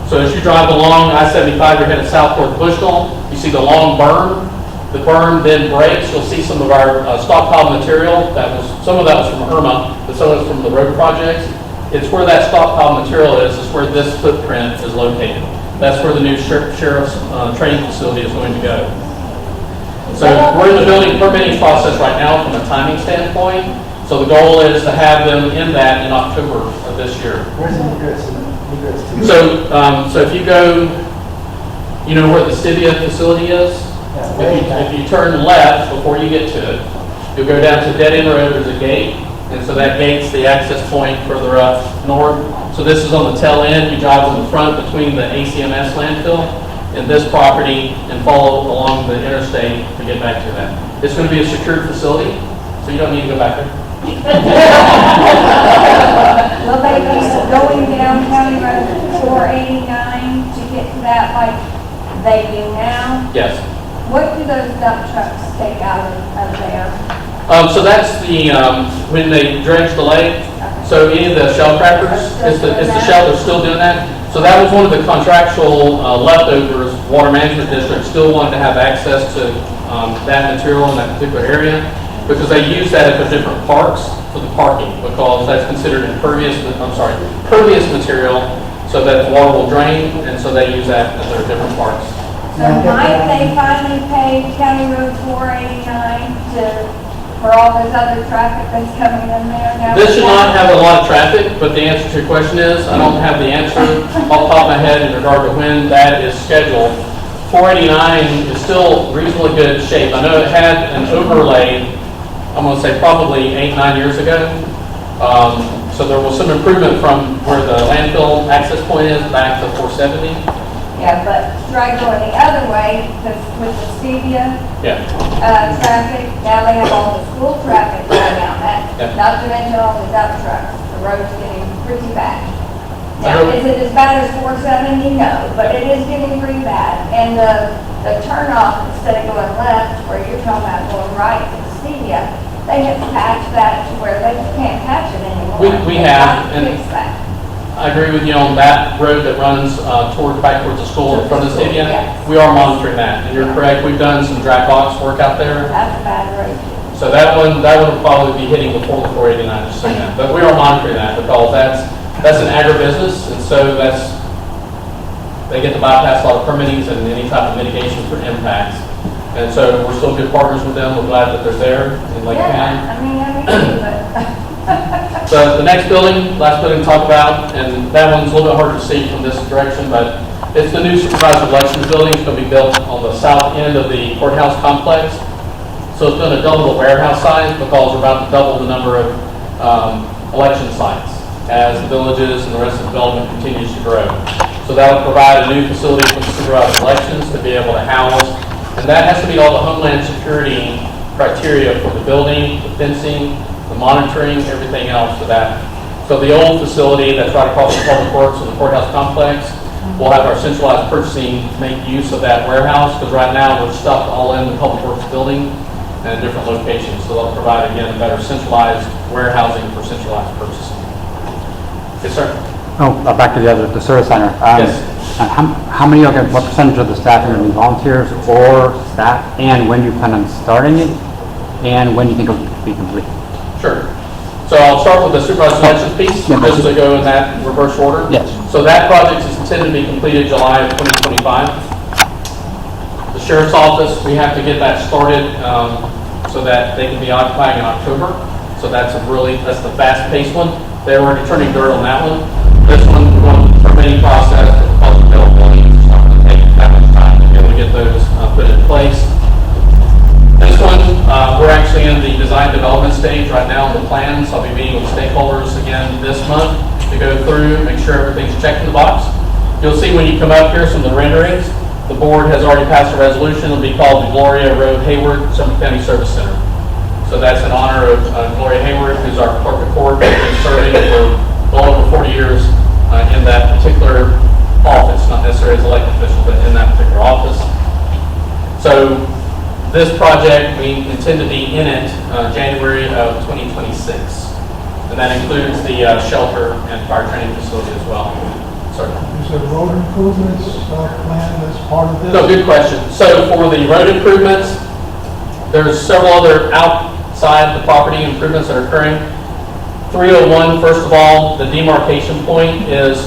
So as you drive along I-75, you're headed south toward Bushnell, you see the long berm. The berm then breaks. You'll see some of our stockpile material. Some of that was from Irma, but some of it's from the road projects. It's where that stockpile material is where this footprint is located. That's where the new sheriff's training facility is going to go. So we're in the building permitting process right now from a timing standpoint. So the goal is to have them in that in October of this year. Where's the egress to? So if you go, you know where the Stivia facility is? If you turn left before you get to it, you'll go down to Dead End Road, there's a gate, and so that gate's the access point further up north. So this is on the tail end, you drive on the front between the ACMS landfill and this property and follow along the interstate to get back to that. It's going to be a secured facility, so you don't need to go back there. Will they be going down County Road 489 to get to that like they do now? Yes. What do those dump trucks take out of there? So that's the, when they dredge the lake, so any of the shell crackers, it's the shell, they're still doing that. So that was one of the contractual leftovers. Water Management District still wanted to have access to that material in that particular area because they use that at the different parks for the parking because that's considered pervious material so that the water will drain, and so they use that at their different parks. So might they finally pay County Road 489 for all this other traffic that's coming in there now? This should not have a lot of traffic, but the answer to your question is, I don't have the answer off the top of my head in regard to when that is scheduled. 489 is still reasonably good shape. I know it had an overlay, I'm going to say probably 8-9 years ago. So there was some improvement from where the landfill access point is back to 470. Yeah, but try going the other way with the Stevia traffic. Now they have all the school traffic going out that, not to mention all the dump trucks. The road's getting pretty bad. Now, is it as bad as 470? No, but it is getting pretty bad. And the turnoff, instead of going left, where you're talking about going right to the Stevia, they have patched that to where they can't patch it anymore. We have, and fix that. I agree with you on that road that runs back towards the school in front of the stadium. Yes. We are monitoring that, and you're correct. We've done some drag box work out there. That's a bad road. So that one will probably be hitting before the 489, just saying that. But we are monitoring that because that's an agribusiness, and so they get to bypass a lot of permittings and any type of mitigation for impacts. And so we're still good partners with them. We're glad that they're there in Lake Panasoffkee. So the next building, last building to talk about, and that one's a little bit hard to see from this direction, but it's the new supervisor elections building. It's going to be built on the south end of the courthouse complex. So it's going to double the warehouse size because we're about to double the number of election sites as the villages and the rest of the development continues to grow. So that will provide a new facility for the supervisor elections to be able to house, and that has to meet all the Homeland Security criteria for the building, the fencing, the monitoring, everything else for that. So the old facility that's right across the Public Works and the courthouse complex, we'll have our centralized purchasing make use of that warehouse because right now we're stuck all in the Public Works building and different locations. So they'll provide, again, a better centralized warehousing for centralized purchasing. Yes, sir. Oh, back to the service center. Yes. How many, what percentage of the staff are going to be volunteers or staff, and when do you plan on starting it, and when do you think it will be complete? Sure. So I'll start with the supervisor elections piece, just to go in that reverse order. Yes. So that project is intended to be completed July of 2025. The sheriff's office, we have to get that started so that they can be occupying in October. So that's the fast-paced one. They're already turning dirt on that one. This one, we're going through the permitting process, because the availability is not going to take that much time to be able to get those put in place. This one, we're actually in the design development stage right now on the plans. I'll be meeting with stakeholders again this month to go through, make sure everything's checked in the box. You'll see when you come up here some of the renderings. the board has already passed a resolution. It'll be called the Gloria Rowe Hayward Sumter County Service Center. So that's in honor of Gloria Hayward, who's our clerk of court, who's been serving for well over 40 years in that particular office, not necessarily as elected official, but in that particular office. So this project, we intend to be in it January of 2026. And that includes the shelter and fire training facility as well. Sorry. Is there road improvements plan as part of this? No, good question. So for the road improvements, there's several other outside the property improvements that are occurring. 301, first of all, the demarcation point is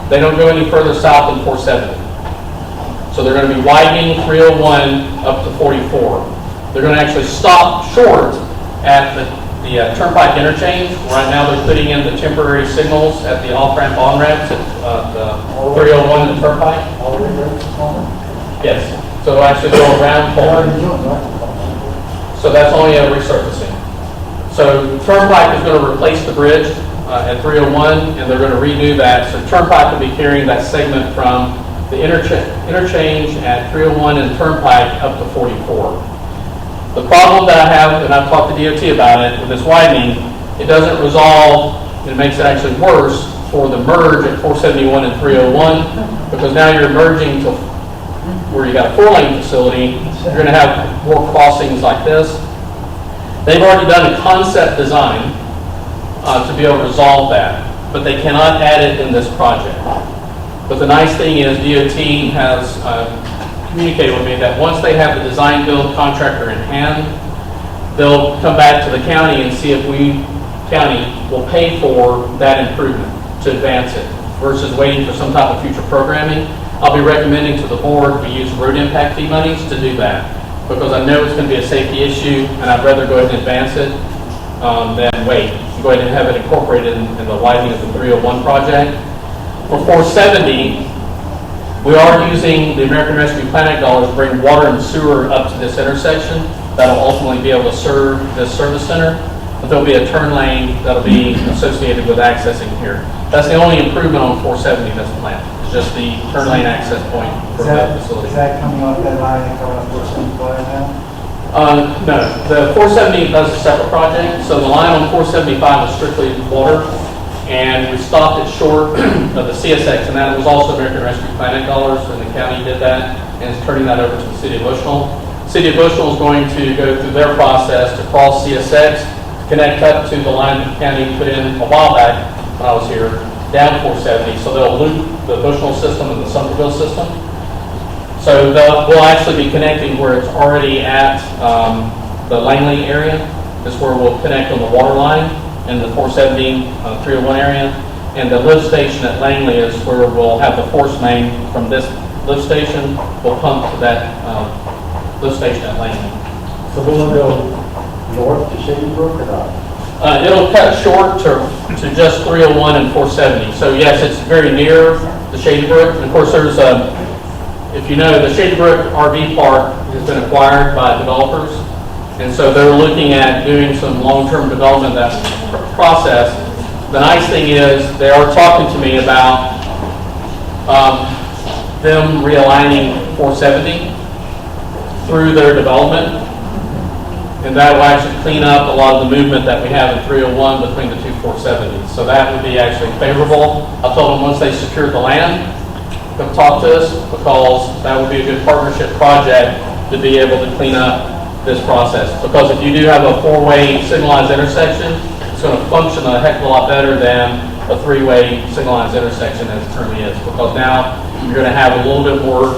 they don't go any further south than 470. So they're going to be widening 301 up to 44. They're going to actually stop short at the Turnpike interchange. Right now they're putting in the temporary signals at the off-ramp, on-ramps at the 301 and the Turnpike. Yes. So it'll actually go around forward. So that's only a resurfacing. So Turnpike is going to replace the bridge at 301, and they're going to redo that. So Turnpike will be carrying that segment from the interchange at 301 and Turnpike up to 44. The problem that I have, and I've talked to DOT about it, with this widening, it doesn't resolve, it makes it actually worse for the merge at 471 and 301, because now you're merging to where you got a 4-lane facility, you're going to have more crossings like this. They've already done a concept design to be able to resolve that, but they cannot add it in this project. But the nice thing is DOT has communicated with me that once they have the design build contractor in hand, they'll come back to the county and see if we, county, will pay for that improvement to advance it versus waiting for some type of future programming. I'll be recommending to the board we use road impact fee monies to do that, because I know it's going to be a safety issue, and I'd rather go ahead and advance it than wait. Go ahead and have it incorporated in the widening of the 301 project. For 470, we are using the American Rescue Plan Act dollars to bring water and sewer up to this intersection. That'll ultimately be able to serve this service center, but there'll be a turn lane that'll be associated with accessing here. That's the only improvement on 470 that's planned. It's just the turn lane access point for that facility. Is that coming off that line and coming up 475 now? No, the 470 is a separate project. So the line on 475 is strictly water, and we stopped it short of the CSX, and that was also American Rescue Plan Act dollars, and the county did that, and is turning that over to the City of Bushnell. City of Bushnell is going to go through their process to cross CSX, connect up to the line that the county put in a while back when I was here, down 470. So they'll loop the Bushnell system and the Sumterville system. So we'll actually be connecting where it's already at the Langley area. This is where we'll connect on the water line in the 470 301 area. And the lift station at Langley is where we'll have the force main from this lift station. We'll pump to that lift station at Langley. So we'll go north to Shady Brook or not? It'll cut short to just 301 and 470. So yes, it's very near the Shady Brook. And of course, there's if you know, the Shady Brook RV Park has been acquired by developers, and so they're looking at doing some long-term development of that process. The nice thing is they are talking to me about them realigning 470 through their development, and that will actually clean up a lot of the movement that we have in 301 between the two 470s. So that would be actually favorable. I told them once they secured the land, come talk to us, because that would be a good partnership project to be able to clean up this process. Because if you do have a 4-way signalized intersection, it's going to function a heck of a lot better than a 3-way signalized intersection as it currently is. Because now you're going to have a little bit more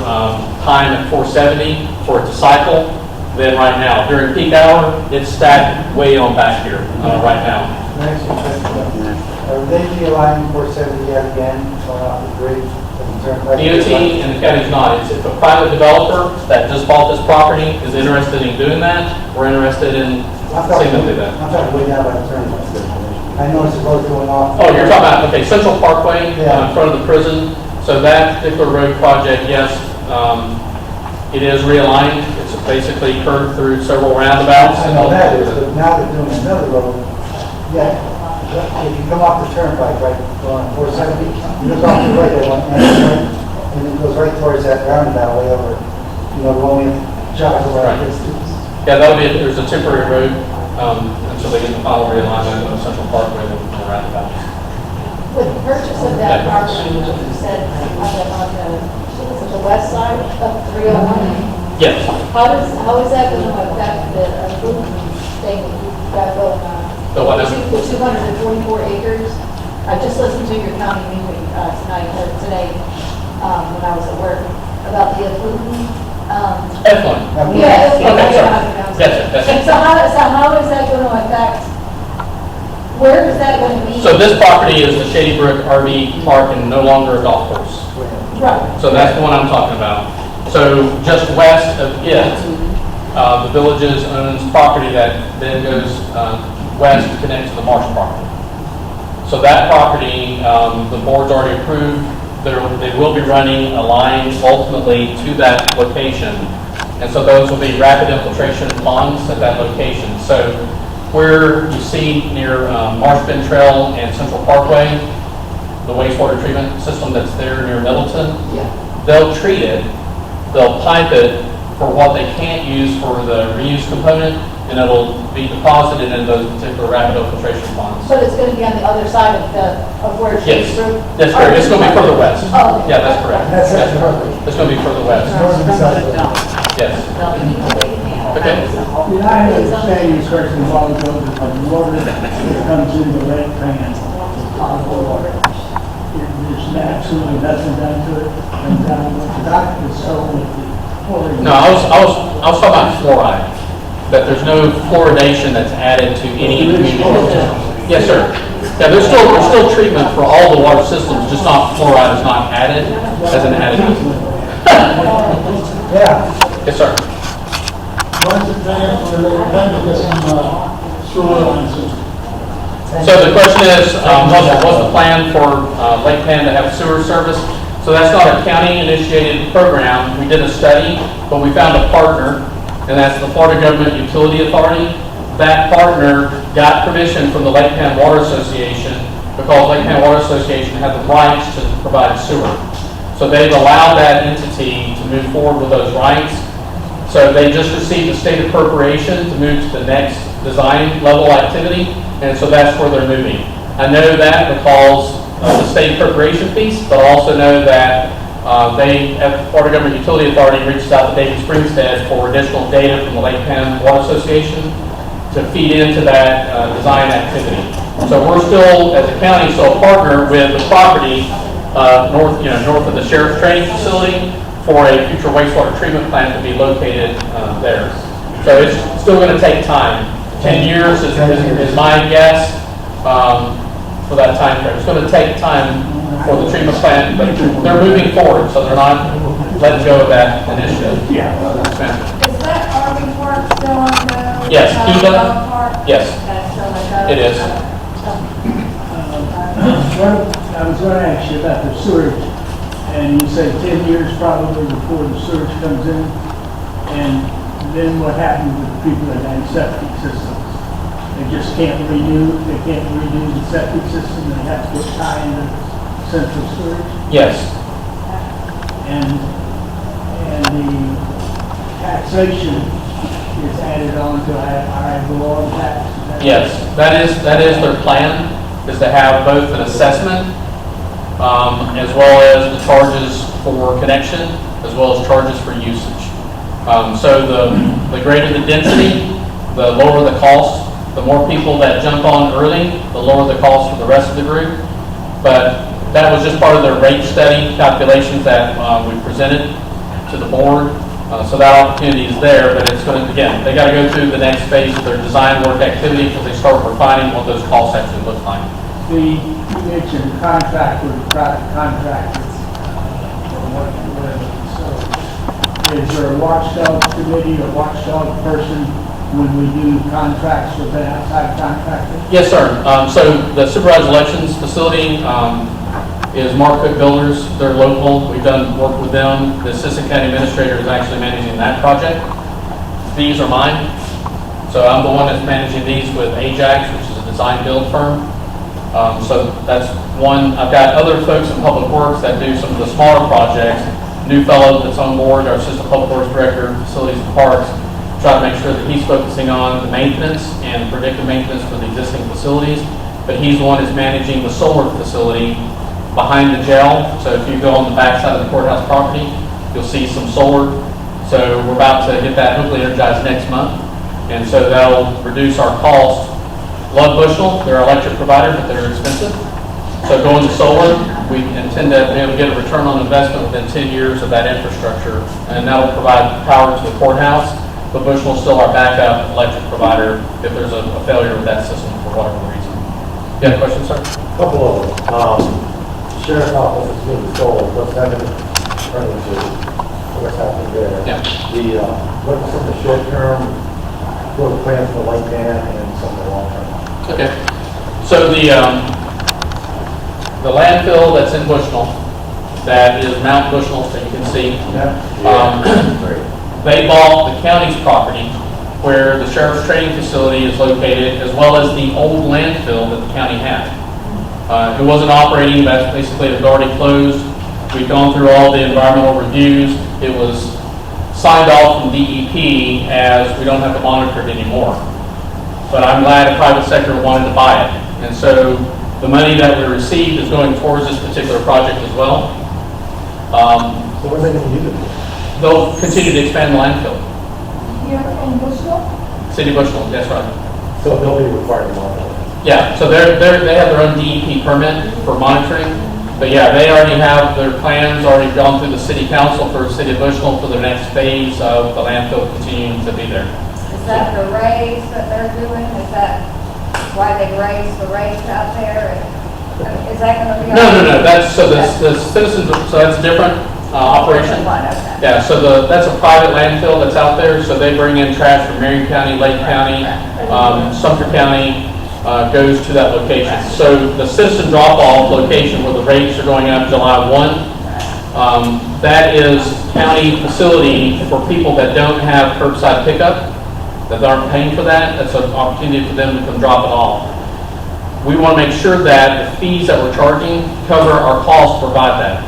time at 470 for it to cycle than right now. During peak hour, it's stacked way on back here right now. Next question. Are they realigning 470 yet again off the bridge? DOT and the county's not. It's if a private developer that just bought this property is interested in doing that, we're interested in seeing them do that. I'm talking way down by the turnpike. I know it's supposed to go off. Oh, you're talking about, okay, Central Parkway in front of the prison. So that particular road project, yes, it is realigned. It's basically curved through several roundabouts. I know that is, but now they're doing another road. Yeah. If you come off the turnpike, right, on 470, you look off the right, they want, and it goes right towards that roundabout way over, you know, the one we jog Right. around distance. Yeah, that'll be, there's a temporary road, until they get the final realignment of Central Parkway and the roundabout. With the purchase of that property, you said on the west side of 301, Yes. how is that going to affect the food thing you've got going on? The what now? The 244 acres. I just listened to your county meeting today, when I was at work, about the food. Excellent. Yeah. Okay, sorry. Gotcha. So how is that going to affect, where is that going to be? So this property is the Shady Brook RV Park and no longer a golf course. Right. So that's the one I'm talking about. So just west of it, the villages owns property that then goes west to connect to the marsh property. So that property, the board's already approved. They will be running a line ultimately to that location. And so those will be rapid infiltration ponds at that location. So where you see near Marsh Bend Trail and Central Parkway, the wastewater treatment system that's there near Middleton, they'll treat it, they'll pipe it for what they can't use for the reuse component, and it'll be deposited in those particular rapid infiltration ponds. But it's going to be on the other side of where it's Yes, through? that's correct. It's going to be further west. Oh, okay. Yeah, that's correct. That's Yes. perfect. It's going to be further west. North and south. Yes. Okay. Yeah, I understand your question a while ago, that the water that comes into the Lake Pan, there's absolutely nothing done to it, and the doctor is told me that. No, I was talking about fluoride, that there's no fluoridation that's added to any community water system. Yes, sir. Yeah, there's still treatment for all the water systems, just not fluoride is not added as an additive. Yeah. Yes, sir. So the question is, what's the plan for Lake Pan to have sewer service? So that's not a county-initiated program. We did a study, but we found a partner, and that's the Florida Government Utility Authority. That partner got permission from the Lake Pan Water Association because Lake Pan Water Association had the rights to provide sewer. So they've allowed that entity to move forward with those rights. So they just received a state appropriation to move to the next design level activity, and so that's where they're moving. I know that because of the state appropriation piece, but I also know that they, at the Florida Government Utility Authority, reached out to David Springstead for additional data from the Lake Pan Water Association to feed into that design activity. So we're still, as a county, still a partner with the property north of the sheriff's training facility for a future wastewater treatment plant to be located there. So it's still going to take time. 10 years is my guess for that time frame. It's going to take time for the treatment plant, but they're moving forward, so they're not letting go of that initiative. Yeah. Is that RV park still on the? Yes, Kiva? dog park? Yes. That's still on the. It is. I was going to ask you about the sewage, and you said 10 years probably before the sewage comes in, and then what happens with the people that have septic systems? They just can't renew the septic system, they have to tie into central sewage, Yes. and the taxation is added on to our law tax. Yes. That is their plan, is to have both an assessment as well as the charges for connection, as well as charges for usage. So the greater the density, the lower the cost. The more people that jump on early, the lower the cost for the rest of the group. But that was just part of their rate study calculations that we presented to the board. So that opportunity is there, but it's going to, again, they got to go through the next phase of their design work activity because they start refining what those costs actually look like. You mentioned contract with private contractors, or whatever. So, is there a watchdog committee or watchdog person when we do contracts with an outside contractor? Yes, sir. So the supervised elections facility is Mark Cook Builders. They're local. We've done work with them. The assistant county administrator is actually managing that project. These are mine. So I'm the one that's managing these with Ajax, which is a design build firm. So that's one. I've got other folks in Public Works that do some of the smaller projects. New fellow that's on board, our Assistant Public Works Director, Facilities and Parks, try to make sure that he's focusing on the maintenance and predictive maintenance for the existing facilities. But he's the one that's managing the solar facility behind the jail. So if you go on the back side of the courthouse property, you'll see some solar. So we're about to get that hopefully energized next month. And so that'll reduce our cost. Love Bushnell, they're our electric provider, but they're expensive. So going to solar, we intend to be able to get a return on investment within 10 years of that infrastructure. And that'll provide power to the courthouse, but Bushnell's still our backup electric provider if there's a failure with that system for whatever reason. You have a question, sir? Couple of them. Sheriff's office is being sold. What's that going to turn into? What's happening there? Yeah. What's from the short term, what are the plans for Lake Pan and some of the long term? Okay. So the landfill that's in Bushnell, that is Mount Bushnell, so you can see. They bought the county's property where the sheriff's training facility is located, as well as the old landfill that the county had. It wasn't operating, but basically it had already closed. We've gone through all the environmental reviews. It was signed off from DEP as we don't have to monitor it anymore. But I'm glad a private sector wanted to buy it. And so the money that we received is going towards this particular project as well. So what are they going to use it for? They'll continue to expand the landfill. Here in Bushnell? City of Bushnell, that's right. So they'll be required to monitor it. Yeah, so they have their own DEP permit for monitoring. But yeah, they already have their plans already gone through the city council for the City of Bushnell for the next phase of the landfill continuing to be there. Is that the raise that they're doing? Is that why they raised the rates out there? And is that going to be? No. That's so the citizens. So that's a different operation. Yeah. So that's a private landfill that's out there. So they bring in trash from Marion County, Lake County, Sumter County. Goes to that location. So the citizen drop-off location where the rates are going up July 1, that is county facility for people that don't have curbside pickup, that aren't paying for that. That's an opportunity for them to come drop it off. We want to make sure that the fees that we're charging cover our cost to provide that.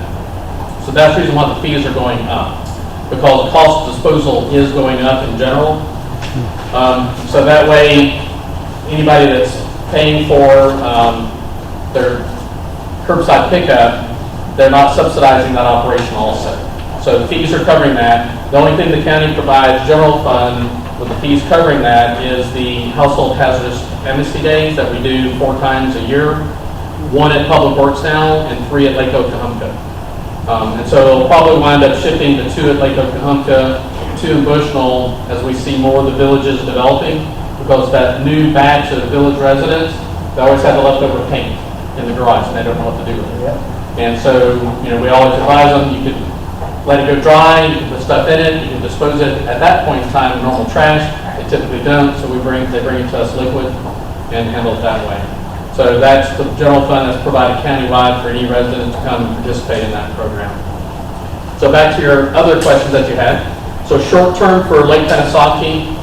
So that's the reason why the fees are going up, because the cost of disposal is going up in general. So that way, anybody that's paying for their curbside pickup, they're not subsidizing that operation also. So the fees are covering that. The only thing the county provides, general fund, with the fees covering that is the household hazardous amnesty days that we do 4 times a year, 1 at Public Works now and 3 at Lake Panasoffkee. And so it'll probably wind up shifting to 2 at Lake Panasoffkee, 2 in Bushnell as we see more of the villages developing. Because that new batch of village residents, they always have the leftover paint in the garage and they don't know what to do with it. And so, we always advise them, you could let it go dry, you can put stuff in it, you can dispose it at that point in time in normal trash. They typically don't, so they bring it to us liquid and handle it that way. So that's the general fund that's provided countywide for any resident to come and participate in that program. So back to your other questions that you had. So short term for Lake Panasoffkee,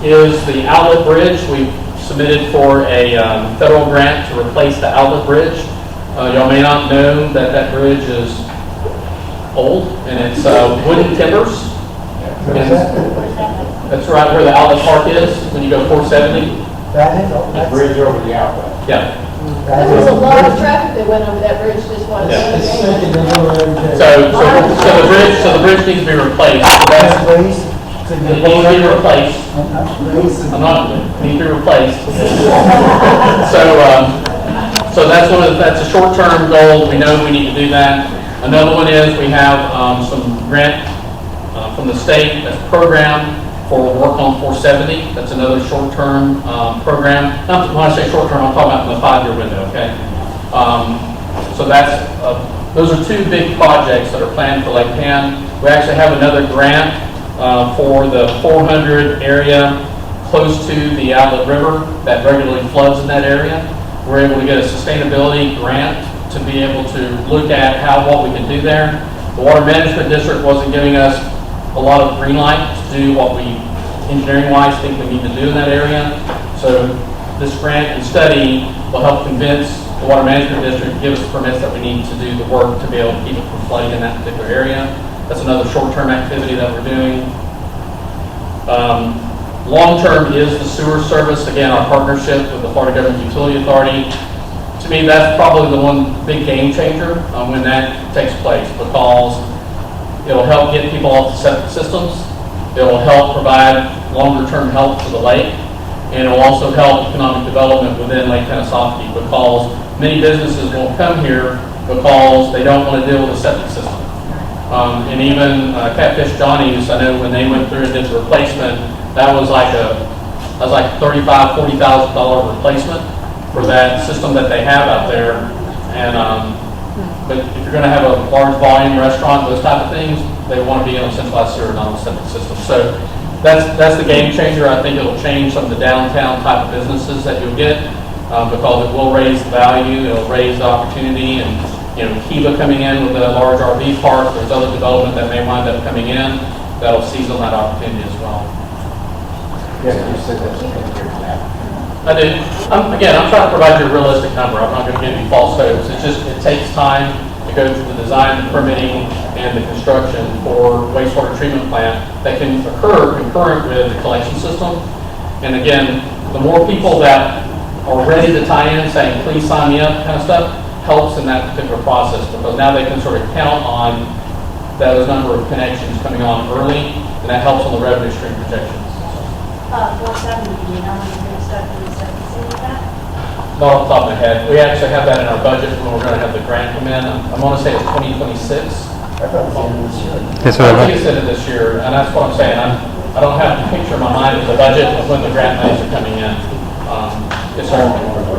is the outlet bridge. We've submitted for a federal grant to replace the outlet bridge. Y'all may not know that that bridge is old and it's wooden timbers. That's right where the outlet park is when you go 470. That is, that's. Bridge over the outlet. Yeah. There was a lot of traffic that went over that bridge this one Yeah. day. So the bridge needs to be replaced. That's, it needs to be replaced. I'm not, need to be replaced. So that's a short-term goal. We know we need to do that. Another one is we have some grant from the state that's programmed for work on 470. That's another short-term program. When I say short-term, I'm talking about in the 5-year window, okay? So that's, those are 2 big projects that are planned for Lake Pan. We actually have another grant for the 400 area close to the outlet river that regularly floods in that area. We're able to get a sustainability grant to be able to look at what we can do there. The Water Management District wasn't giving us a lot of green light to do what we engineering-wise think we need to do in that area. So this grant and study will help convince the Water Management District to give us permits that we need to do the work to be able to keep it from flooding in that particular area. That's another short-term activity that we're doing. Long-term is the sewer service. Again, our partnership with the Florida Government Utility Authority. To me, that's probably the one big game changer when that takes place, because it'll help get people off the septic systems. It'll help provide longer-term help to the lake, and it'll also help economic development within Lake Panasoffkee, because many businesses won't come here because they don't want to deal with the septic system. And even Catfish Johnny's, I know when they went through and did the replacement, that was like $35,000, $40,000 replacement for that system that they have out there. And but if you're going to have a large volume restaurant, those type of things, they want to be in a centralized sewer, not a septic system. So that's the game changer. I think it'll change some of the downtown type of businesses that you'll get, because it will raise the value, it'll raise the opportunity, and Kiva coming in with a large RV park, there's other development that may wind up coming in that'll seize on that opportunity as well. Yeah, you said that's in your map. I do. Again, I'm trying to provide you a realistic number. I'm not going to give you false hopes. It takes time to go through the design, the permitting, and the construction for wastewater treatment plant that can occur concurrent with the collection system. And again, the more people that are ready to tie in, saying, please sign me up, kind of stuff, helps in that particular process, because now they can sort of count on those number of connections coming on early, and that helps on the revenue stream projections. What's that mean? How many good stuff do we set to see with that? Not off the top of my head. We actually have that in our budget when we're going to have the grant come in. I'm going to say it's 2026. I thought it was in this year. I think it's in it this year, and that's what I'm saying. I don't have the picture in my mind of the budget of when the grant monies are coming in. Yes, sir.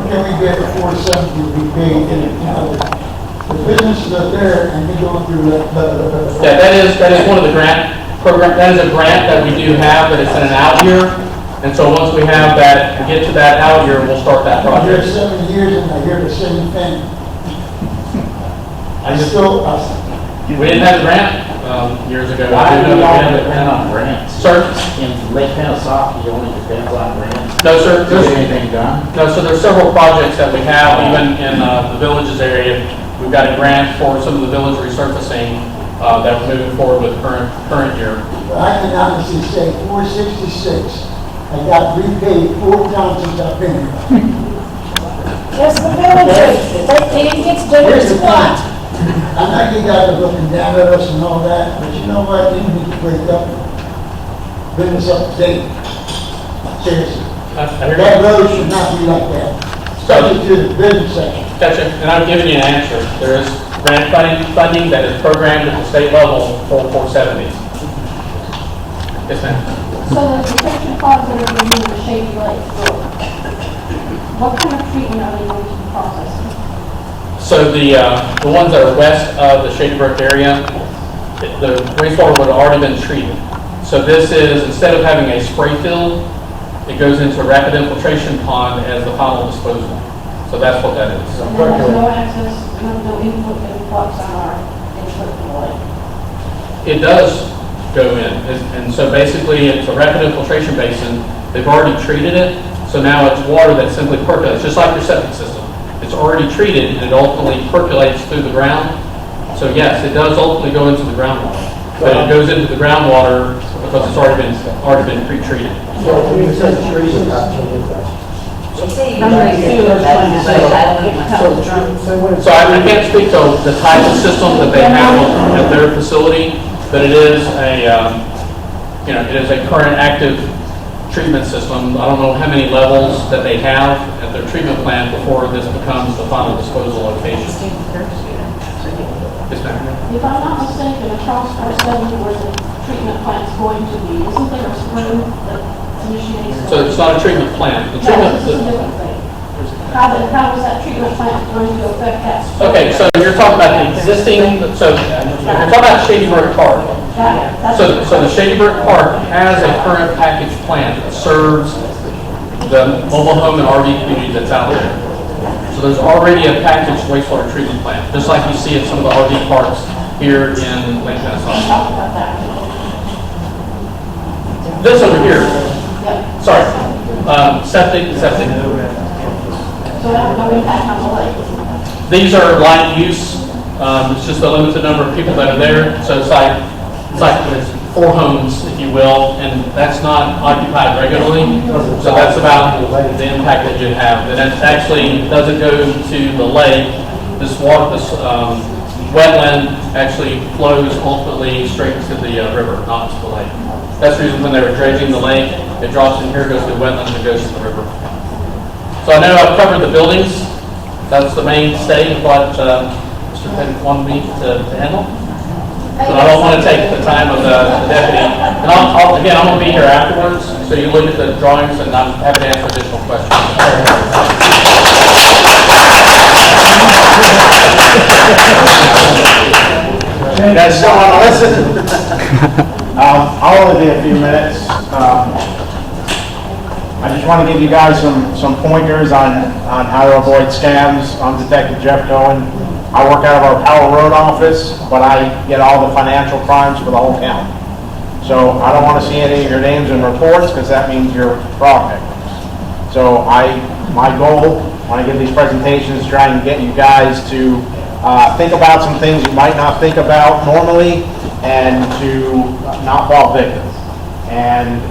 Can we get the 470 to be paid in the businesses are there and they go through the Yeah, that is one of the grant program. That is a grant that we do have, but it's in an out year. And so once we have that, we get to that out year, we'll start that I'm here project. 7 years and I hear the same thing. We didn't have the grant years ago. Why do I didn't we know all we had it. depend on grants? Sir? In Lake Panasoffkee, only depends on grants. No, sir. Is anything done? No, so there's several projects that we have, even in the villages area. We've got a grant for some of the village resurfacing that we're moving forward with current year. I can honestly say 466, I got repaid 4 times since I've been here. Yes, the villages, they didn't get to do Here's it the what? thing. I know you guys are looking down at us and all that, but you know what, you need to wake up and bring us up to date. Seriously. I hear That you. road should not be like that, especially to the business section. Gotcha. And I've given you an answer. There is grant funding that is programmed at the state level for 470. Yes, ma'am. So the protection ponds that are being used in Shady Lake, what kind of treatment are they going to be processing? So the ones that are west of the Shady Brook area, the wastewater would have already been treated. So this is, instead of having a spray field, it goes into a rapid infiltration pond as the final disposal. So that's what that is. And then there's no access, no input influx on our input from the lake. It does go in, and so basically it's a rapid infiltration basin. They've already treated it, so now it's water that simply percolates, just like your septic system. It's already treated, and it ultimately percolates through the ground. So yes, it does ultimately go into the groundwater, but it goes into the groundwater because it's already been pre-treated. So we said trees are not changing that. So I can't speak to the type of system that they have at their facility, but it is a current active treatment system. I don't know how many levels that they have at their treatment plant before this becomes the final disposal location. Yes, ma'am. If I'm not mistaken, across 470 where the treatment plant's going to be, isn't there a spring that initiates? So it's not a treatment plant. The No, treatment. this is a different thing. How is that treatment plant going to affect that? spring? Okay, so you're talking about the existing. So you're talking about Shady Brook Park. So the Shady Brook Park has a current package plant that serves the mobile home and RV community that's out there. So there's already a packaged wastewater treatment plant, just like you see at some of the RV parks here in Lake Panasoffkee. This over here, sorry, septic. So that have no impact on the lake? These are light use. It's just a limited number of people that are there. So it's like it's 4 homes, if you will, and that's not occupied regularly. So that's about the impact that you have. And it actually doesn't go to the lake. This wetland actually flows ultimately straight to the river, not to the lake. That's the reason when they were dredging the lake, it drops in here, goes to the wetland, and goes to the river. So I know I've covered the buildings. That's the mainstay of what Mr. Penn wanted me to handle. But I don't want to take the time of the deputy. And again, I'm going to be here afterwards, so you look at the drawings, and I'm happy to answer additional questions. You guys still want to listen? I'll only be a few minutes. I just want to give you guys some pointers on how to avoid scams. I'm Detective Jeff Cohen. I work out of our Powell Road office, but I get all the financial crimes for the whole county. So I don't want to see any of your names in reports, because that means you're fraud victims. So my goal when I give these presentations is trying to get you guys to think about some things you might not think about normally, and to not fall victim. And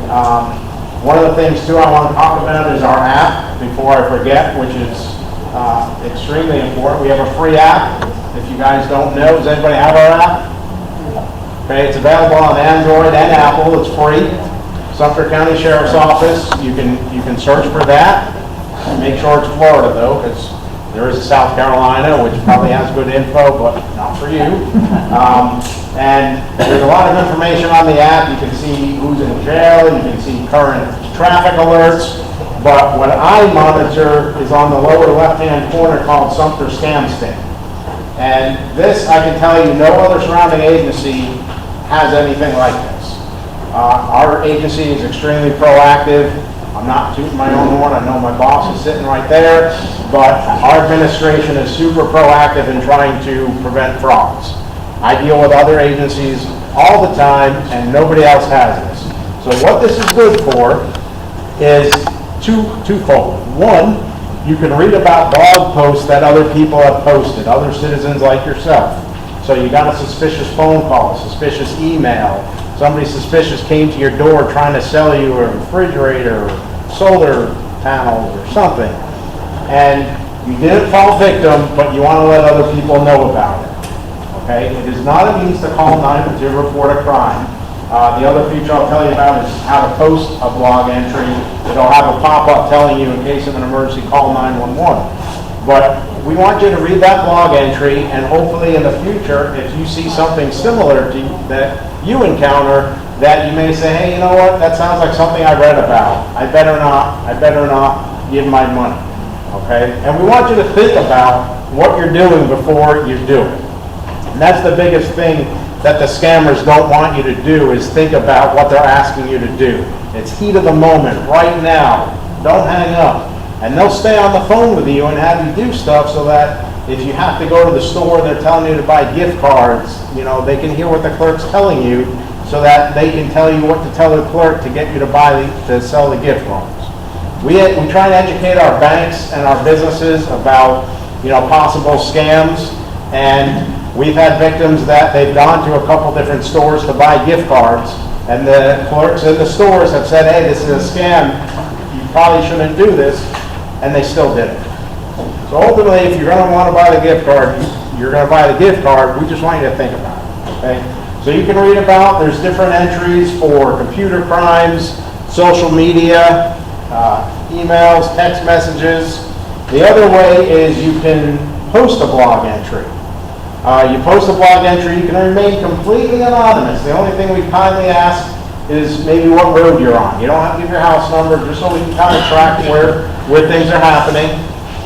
one of the things too I want to talk about is our app, before I forget, which is extremely important. We have a free app. If you guys don't know, does anybody have our app? Okay, it's available on Android and Apple. It's free. Sumter County Sheriff's Office. You can search for that. Make sure it's Florida though, because there is a South Carolina, which probably has good info, but not for you. And there's a lot of information on the app. You can see who's in jail. You can see current traffic alerts. But what I monitor is on the lower left-hand corner called Sumter Scam Sting. And this, I can tell you, no other surrounding agency has anything like this. Our agency is extremely proactive. I'm not tooting my own horn. I know my boss is sitting right there. But our administration is super proactive in trying to prevent frauds. I deal with other agencies all the time, and nobody else has this. So what this is good for is twofold. One, you can read about blog posts that other people have posted, other citizens like yourself. So you got a suspicious phone call, suspicious email, somebody suspicious came to your door trying to sell you a refrigerator, solar panels, or something. And you didn't fall victim, but you want to let other people know about it. Okay? It is not a means to call 9 to report a crime. The other feature I'll tell you about is how to post a blog entry. It'll have a pop-up telling you in case of an emergency, call 911. But we want you to read that blog entry, and hopefully in the future, if you see something similar to that you encounter, that you may say, hey, you know what, that sounds like something I read about. I better not give my money. Okay? And we want you to think about what you're doing before you do it. And that's the biggest thing that the scammers don't want you to do, is think about what they're asking you to do. It's heat of the moment, right now. Don't hang up. And they'll stay on the phone with you and have you do stuff so that if you have to go to the store, they're telling you to buy gift cards, they can hear what the clerk's telling you so that they can tell you what to tell the clerk to get you to sell the gift cards. We try to educate our banks and our businesses about, possible scams, and we've had victims that they've gone to a couple different stores to buy gift cards, and the clerks in the stores have said, hey, this is a scam, you probably shouldn't do this, and they still did it. So ultimately, if you're going to want to buy the gift card, you're going to buy the gift card. We just want you to think about it. Okay? So you can read about, there's different entries for computer crimes, social media, emails, text messages. The other way is you can post a blog entry. You post a blog entry, you can remain completely anonymous. The only thing we kindly ask is maybe what road you're on. You don't have to give your house number, just so we can kind of track where things are happening.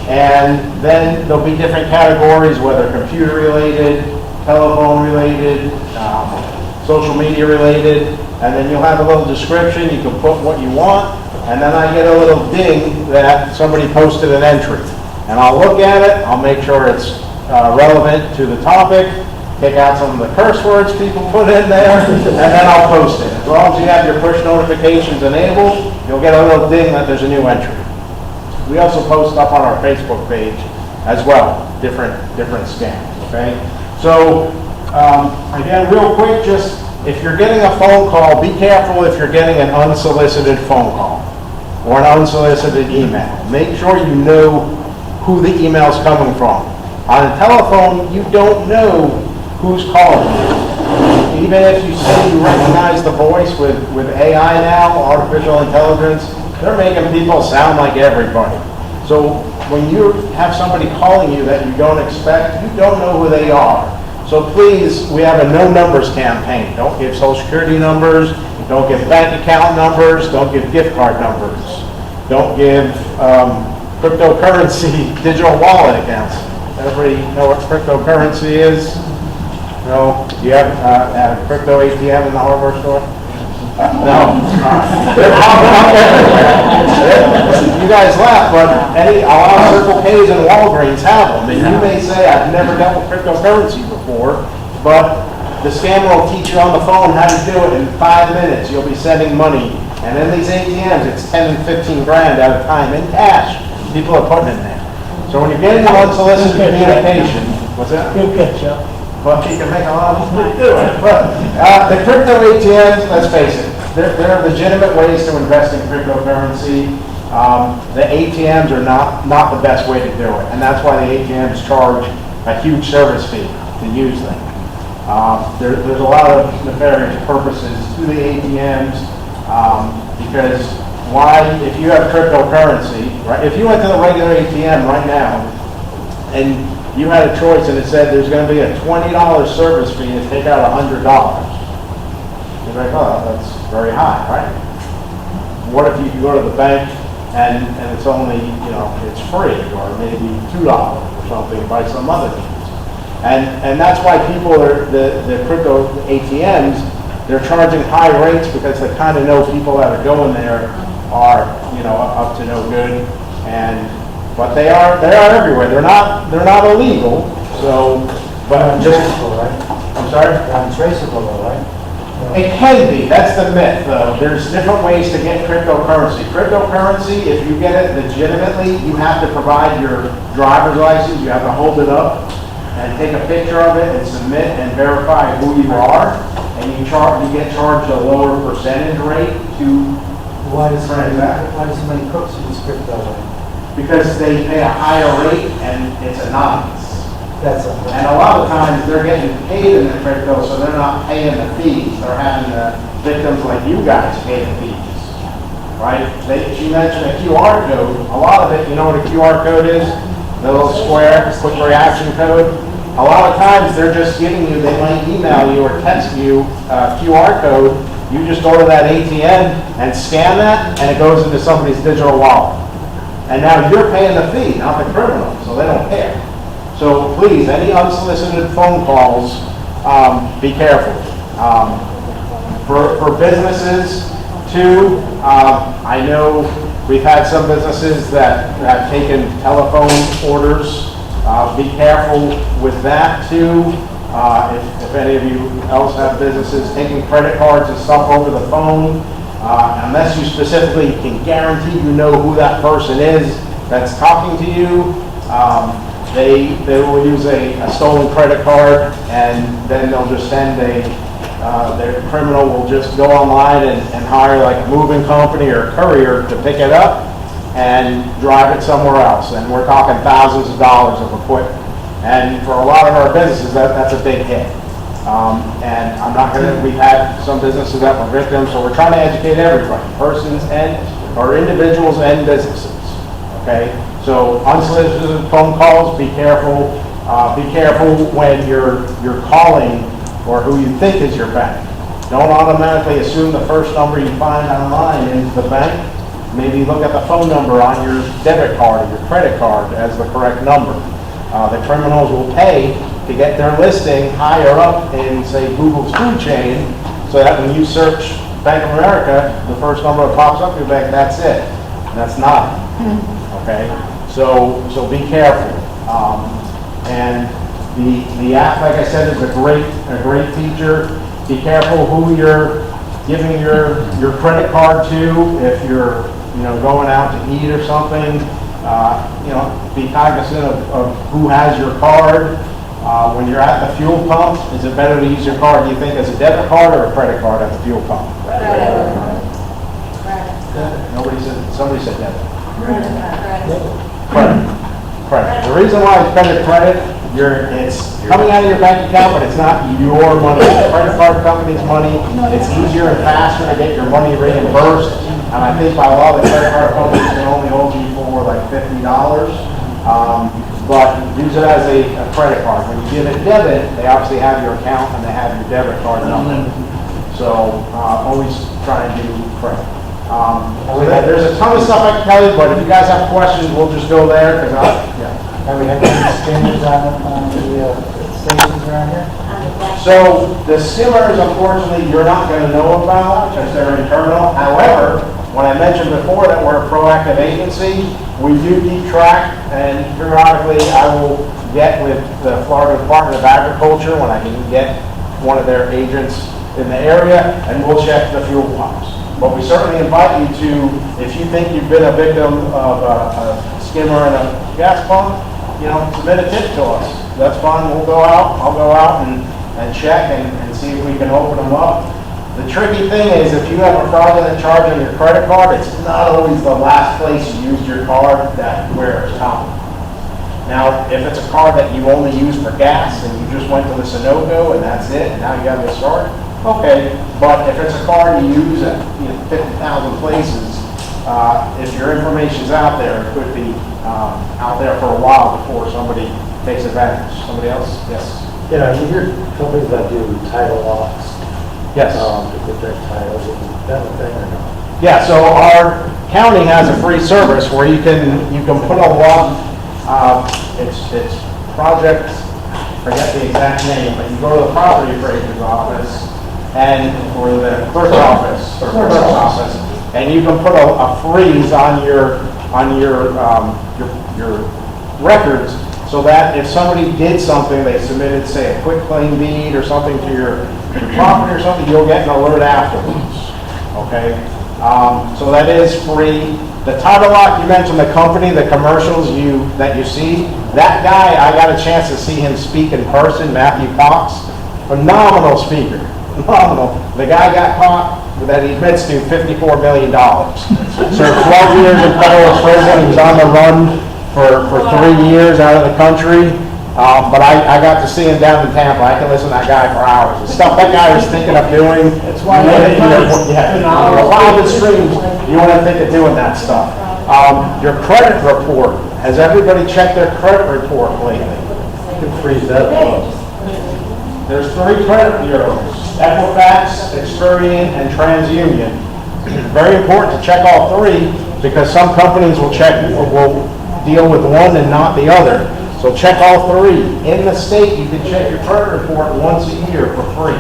And then there'll be different categories, whether computer related, telephone related, social media related, and then you'll have a little description. You can put what you want, and then I get a little ding that somebody posted an entry. And I'll look at it, I'll make sure it's relevant to the topic, take out some of the curse words people put in there, and then I'll post it. As long as you have your push notifications enabled, you'll get a little ding that there's a new entry. We also post up on our Facebook page as well, different scams, okay? So, again, real quick, just if you're getting a phone call, be careful if you're getting an unsolicited phone call or an unsolicited email. Make sure you know who the email's coming from. On a telephone, you don't know who's calling you. Even if you say you recognize the voice with AI now, artificial intelligence, they're making people sound like everybody. So when you have somebody calling you that you don't expect, you don't know who they are. So please, we have a no numbers campaign. Don't give social security numbers, don't give bank account numbers, don't give gift card numbers, don't give cryptocurrency digital wallet accounts. Everybody know what cryptocurrency is? No? Do you have a crypto ATM in the hardware store? No. They're popping up everywhere. You guys laugh, but a lot of Circle K's and Walgreens have them. And you may say, I've never dealt with cryptocurrency before, but the scammer will teach you on the phone how to do it in 5 minutes. You'll be sending money. And in these ATMs, it's 10 and 15 grand at a time in cash. People are putting in there. So when you're getting unsolicited communication, what's that? He'll catch up. But you can make a lot of money doing it. But the crypto ATMs, let's face it, there are legitimate ways to invest in cryptocurrency. The ATMs are not the best way to do it, and that's why the ATMs charge a huge service fee to use them. There's a lot of nefarious purposes to the ATMs because if you have cryptocurrency, right? If you went to the regular ATM right now and you had a choice and it said there's going to be a $20 service fee to take out $100. You're like, oh, that's very high, right? What if you go to the bank and it's only, it's free, or maybe $2 or something by some other means? And that's why people the crypto ATMs, they're charging high rates because they kind of know people that are going there are, up to no good. But they are everywhere. They're not illegal. So, but just right? I'm sorry. Untraceable, right? It can be. That's the myth, though. There's different ways to get cryptocurrency. Cryptocurrency, if you get it legitimately, you have to provide your driver's license. You have to hold it up and take a picture of it and submit and verify who you are. And you get charged a lower percentage rate to transact. Why do so many cooks use crypto? Because they pay a higher rate and it's anonymous. And a lot of times they're getting paid in the crypto, so they're not paying the fees. They're having the victims like you guys pay the fees, right? She mentioned a QR code. A lot of it, you know what a QR code is? The little square, quick reaction code. A lot of times they're just giving you, they might email you or text you a QR code. You just go to that ATM and scan that, and it goes into somebody's digital wallet. And now you're paying the fee, not the criminal, so they don't care. So please, any unsolicited phone calls, be careful. For businesses too, I know we've had some businesses that have taken telephone orders. Be careful with that too. If any of you else have businesses taking credit cards and stuff over the phone, unless you specifically can guarantee you know who that person is that's talking to you, they will use a stolen credit card, and then they'll just send their criminal will just go online and hire like a moving company or a courier to pick it up and drive it somewhere else. And we're talking thousands of dollars of equipment. And for a lot of our businesses, that's a big hit. And I'm not we've had some businesses that were victims, so we're trying to educate everybody, persons or individuals and businesses, okay? So unsolicited phone calls, be careful. Be careful when you're calling or who you think is your bank. Don't automatically assume the first number you find online is the bank. Maybe look at the phone number on your debit card or your credit card as the correct number. The criminals will pay to get their listing higher up in, say, Google's food chain, so that when you search Bank of America, the first number that pops up your bank, that's it. And that's not it. Okay? So be careful. And the app, like I said, is a great feature. Be careful who you're giving your credit card to. If you're going out to eat or something, be cognizant of who has your card. When you're at the fuel pump, is it better to use your card, do you think, as a debit card or a credit card at the fuel pump? Somebody said debit. Credit. The reason why it's better credit, it's coming out of your bank account, but it's not your money. It's the credit card company's money. It's easier and faster to get your money reimbursed. And I think by law, the credit card companies can only hold you for like $50. But use it as a credit card. When you give it debit, they obviously have your account and they have your debit card number. So always try and do credit. There's a ton of stuff I can tell you, but if you guys have questions, we'll just go there. Have we had any standards on the stations around here? So the skimmers, unfortunately, you're not going to know about because they're internal. However, when I mentioned before that we're a proactive agency, we do keep track, and periodically I will get with the Florida Department of Agriculture when I can get one of their agents in the area, and we'll check the fuel pumps. But we certainly invite you to, if you think you've been a victim of a skimmer and a gas pump, submit a tip to us. That's fine. I'll go out and check and see if we can open them up. The tricky thing is if you have a fraudulent charge on your credit card, it's not always the last place you used your card where it's common. Now, if it's a card that you only use for gas and you just went to the Sunoco and that's it, and now you got this charge, okay. But if it's a card you use at 50,000 places, if your information's out there, it could be out there for a while before somebody takes advantage. Somebody else? Yes. You hear companies that do title locks. Yes. To protect titles, is that a thing or not? Yeah, so our county has a free service where you can put a lock, it's Project, forget the exact name, but you go to the property appraiser's office or the clerk's office, and you can put a freeze on your records so that if somebody did something, they submitted, say, a quick claim deed or something to your property or something, you'll get an alert afterwards, okay? So that is free. The title lock, you mentioned the company, the commercials that you see, that guy, I got a chance to see him speak in person, Matthew Cox, phenomenal speaker, phenomenal. The guy got caught, that he admits to, $54 million. Served 12 years in federal prison, he was on the run for 3 years out of the country. But I got to see him down in Tampa. I can listen to that guy for hours. The stuff that guy was thinking of doing, That's why private streams, you wouldn't think of doing that stuff. Your credit report, has everybody checked their credit report lately? You can freeze that up. There's 3 credit bureaus, Equifax, Experian, and TransUnion. Very important to check all 3 because some companies will deal with one and not the other. So check all 3. In the state, you can check your credit report once a year for free.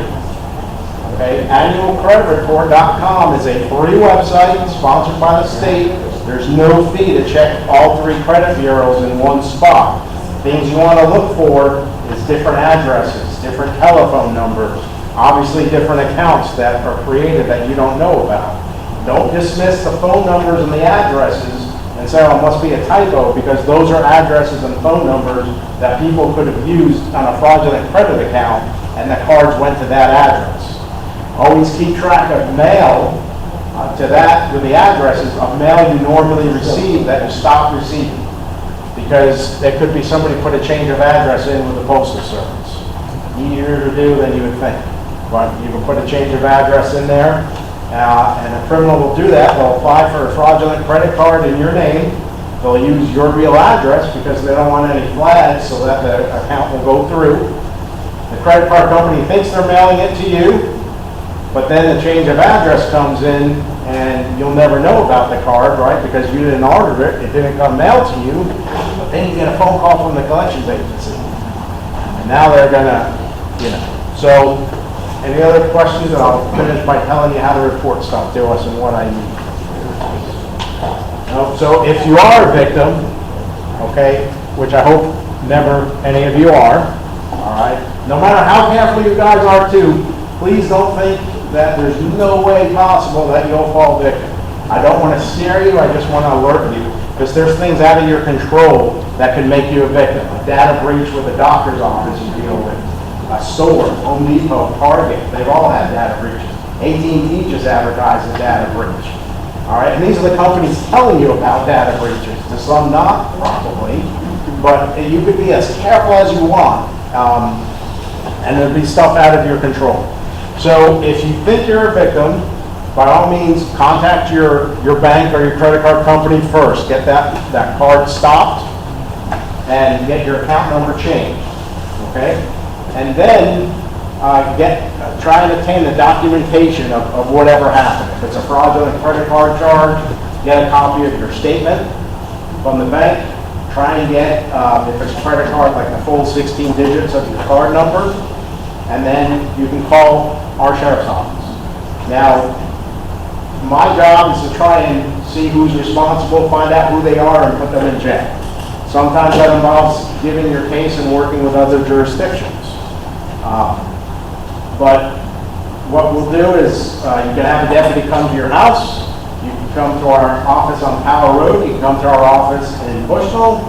Okay, annualcreditreport.com is a free website sponsored by the state. There's no fee to check all 3 credit bureaus in one spot. Things you want to look for is different addresses, different telephone numbers, obviously different accounts that are created that you don't know about. Don't dismiss the phone numbers and the addresses and say, oh, it must be a typo, because those are addresses and phone numbers that people could have used on a fraudulent credit account, and the cards went to that address. Always keep track of mail to that, with the addresses of mail you normally receive that you stop receiving. Because there could be somebody put a change of address in with the Postal Service. Easier to do than you would think. But you can put a change of address in there, and a criminal will do that. They'll apply for a fraudulent credit card in your name. They'll use your real address because they don't want any flags so that the account will go through. The credit card company thinks they're mailing it to you, but then the change of address comes in and you'll never know about the card, right? Because you didn't order it, it didn't come mailed to you, but then you get a phone call from the collections agency. And now they're gonna, So, any other questions? And I'll finish by telling you how to report stuff to us and what I need. So if you are a victim, okay, which I hope never any of you are, all right, no matter how careful you guys are too, please don't think that there's no way possible that you'll fall victim. I don't want to scare you, I just want to alert you. Because there's things out of your control that can make you a victim. A data breach with a doctor's office you deal with. A store, Home Depot, Target, they've all had data breaches. AT&T just advertised a data breach. All right, and these are the companies telling you about data breaches. To some not, probably, but you could be as careful as you want, and there'd be stuff out of your control. So if you think you're a victim, by all means, contact your bank or your credit card company first. Get that card stopped and get your account number changed, okay? And then try and obtain the documentation of whatever happened. If it's a fraudulent credit card charge, get a copy of your statement from the bank. Try and get, if it's a credit card, like the full 16 digits of your card number, and then you can call our sheriff's office. Now, my job is to try and see who's responsible, find out who they are, and put them in jail. Sometimes that involves giving your case and working with other jurisdictions. But what we'll do is you can have a deputy come to your house. You can come to our office on Powell Road. You can come to our office in Bushnell.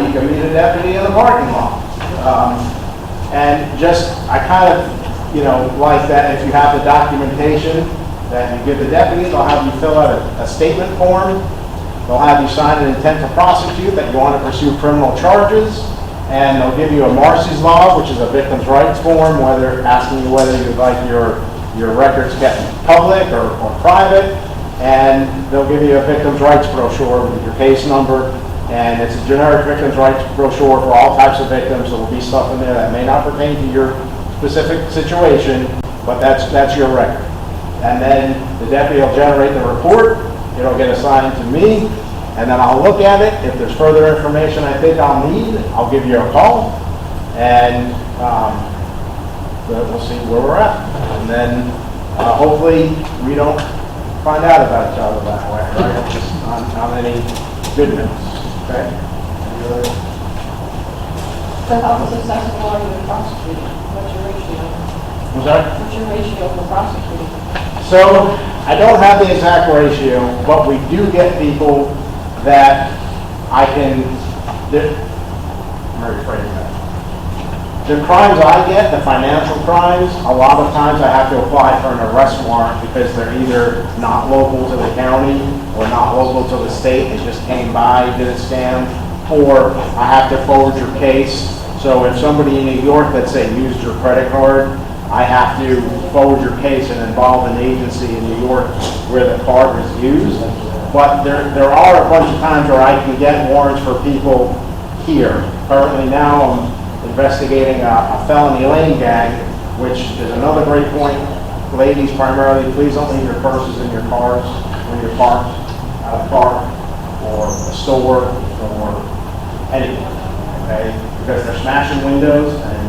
You can meet a deputy in the parking lot. And just, I kind of, like that if you have the documentation that you give the deputy, they'll have you fill out a statement form. They'll have you sign an intent to prosecute that you want to pursue criminal charges. And they'll give you a Marcy's Law, which is a victim's rights form, asking you whether you'd like your records kept public or private. And they'll give you a victim's rights brochure with your case number. And it's a generic victim's rights brochure for all types of victims. There will be stuff in there that may not pertain to your specific situation, but that's your record. And then the deputy will generate the report. It'll get assigned to me. And then I'll look at it. If there's further information I think I'll need, I'll give you a call. And we'll see where we're at. And then hopefully we don't find out about each other that way, right? Just on any good news. Okay? So how successful are you in prosecuting? What's your ratio? Was that? What's your ratio for prosecuting? So I don't have the exact ratio, but we do get people that I can, let me rephrase that. The crimes I get, the financial crimes, a lot of times I have to apply for an arrest warrant because they're either not local to the county or not local to the state. They just came by, did a scam, or I have to forward your case. So if somebody in New York, let's say, used your credit card, I have to forward your case and involve an agency in New York where the card was used. But there are a bunch of times where I can get warrants for people here. Currently now I'm investigating a felony lane gang, which is another great point. Ladies primarily, please don't leave your purses in your cars when you're parked at a park or a store or anywhere, okay? Because they're smashing windows and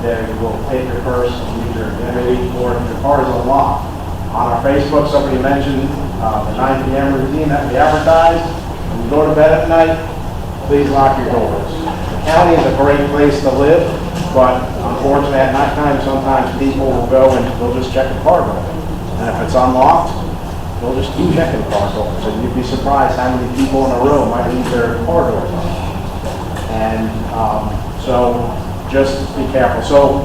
they will take your purse and use your identity, or if your car is unlocked. On our Facebook, somebody mentioned the 9 p.m. routine that we advertise. When you go to bed at night, please lock your doors. The county is a great place to live, but unfortunately at nighttime, sometimes people will go and they'll just check the car door. And if it's unlocked, they'll just keep checking the car doors. And you'd be surprised how many people in a room might leave their car doors unlocked. And so just be careful. So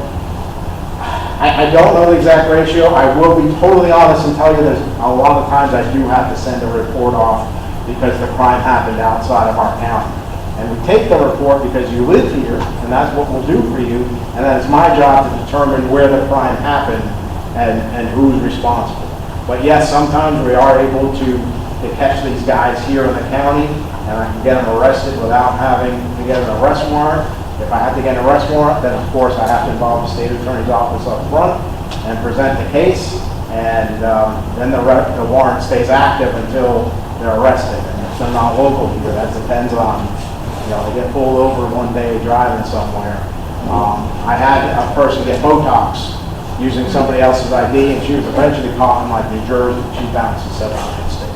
I don't know the exact ratio. I will be totally honest and tell you that a lot of times I do have to send a report off because the crime happened outside of our county. And we take the report because you live here, and that's what we'll do for you. And then it's my job to determine where the crime happened and who's responsible. But yes, sometimes we are able to catch these guys here in the county, and I can get them arrested without having to get an arrest warrant. If I have to get an arrest warrant, then of course I have to involve the state attorney's office up front and present the case, and then the warrant stays active until they're arrested. And if they're not local here, that depends on, they get pulled over one day driving somewhere. I had a person get Botox using somebody else's ID, and she was eventually caught in like New Jersey. She bounced to 700 states.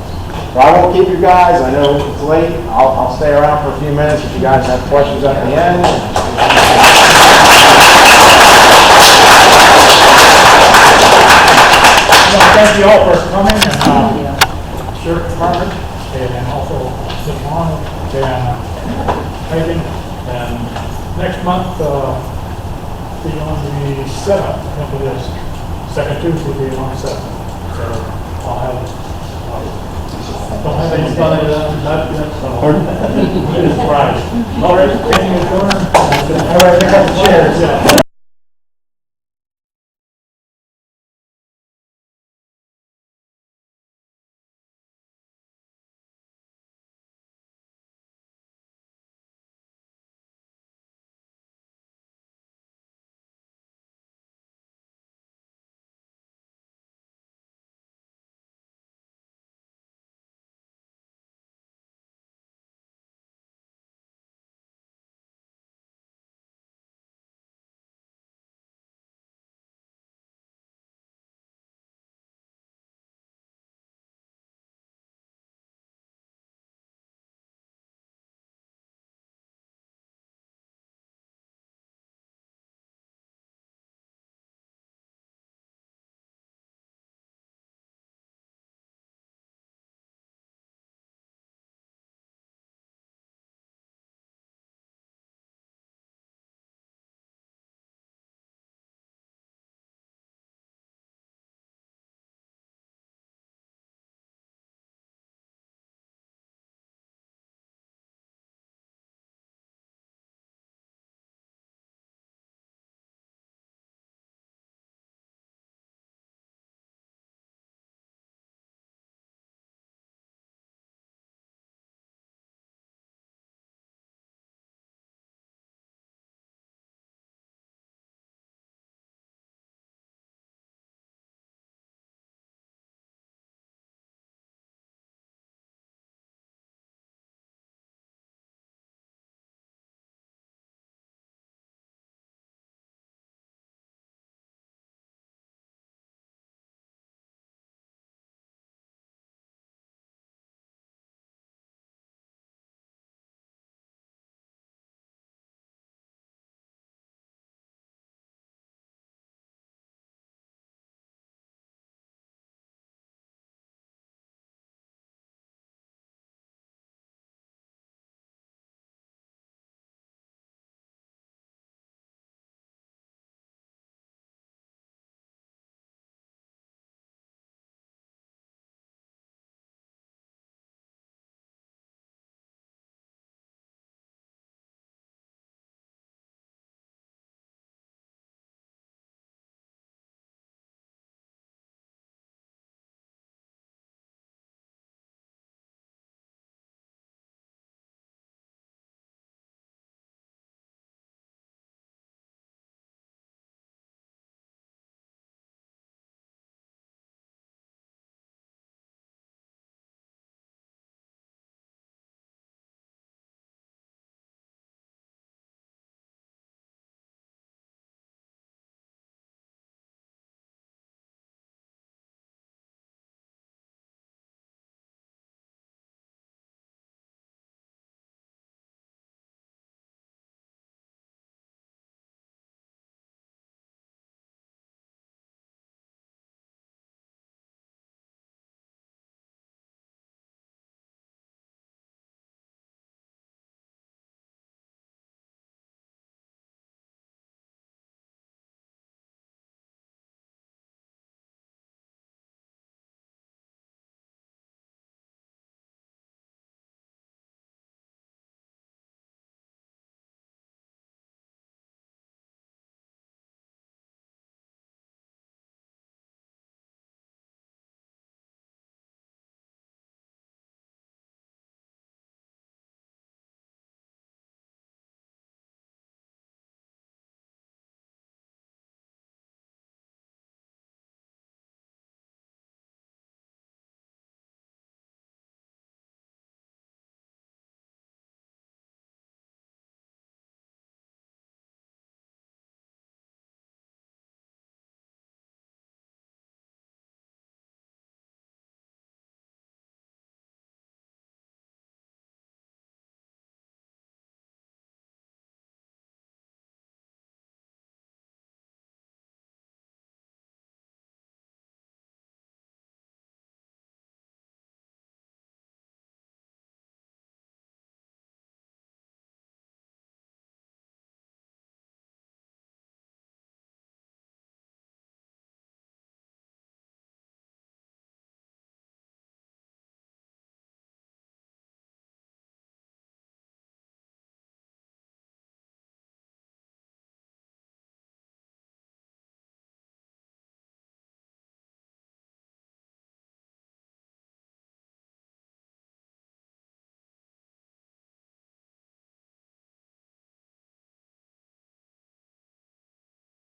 So I won't keep you guys. I know it's late. I'll stay around for a few minutes if you guys have questions at the end. Thank you all for coming, and Sheriff Department, and next month, be on the 7th, I think it is. Second Tuesday will be on the 7th. So I'll have, don't have any fun of that, not yet, so. It's Friday. All right, any adjourned? All right, pick up the chairs. Yeah.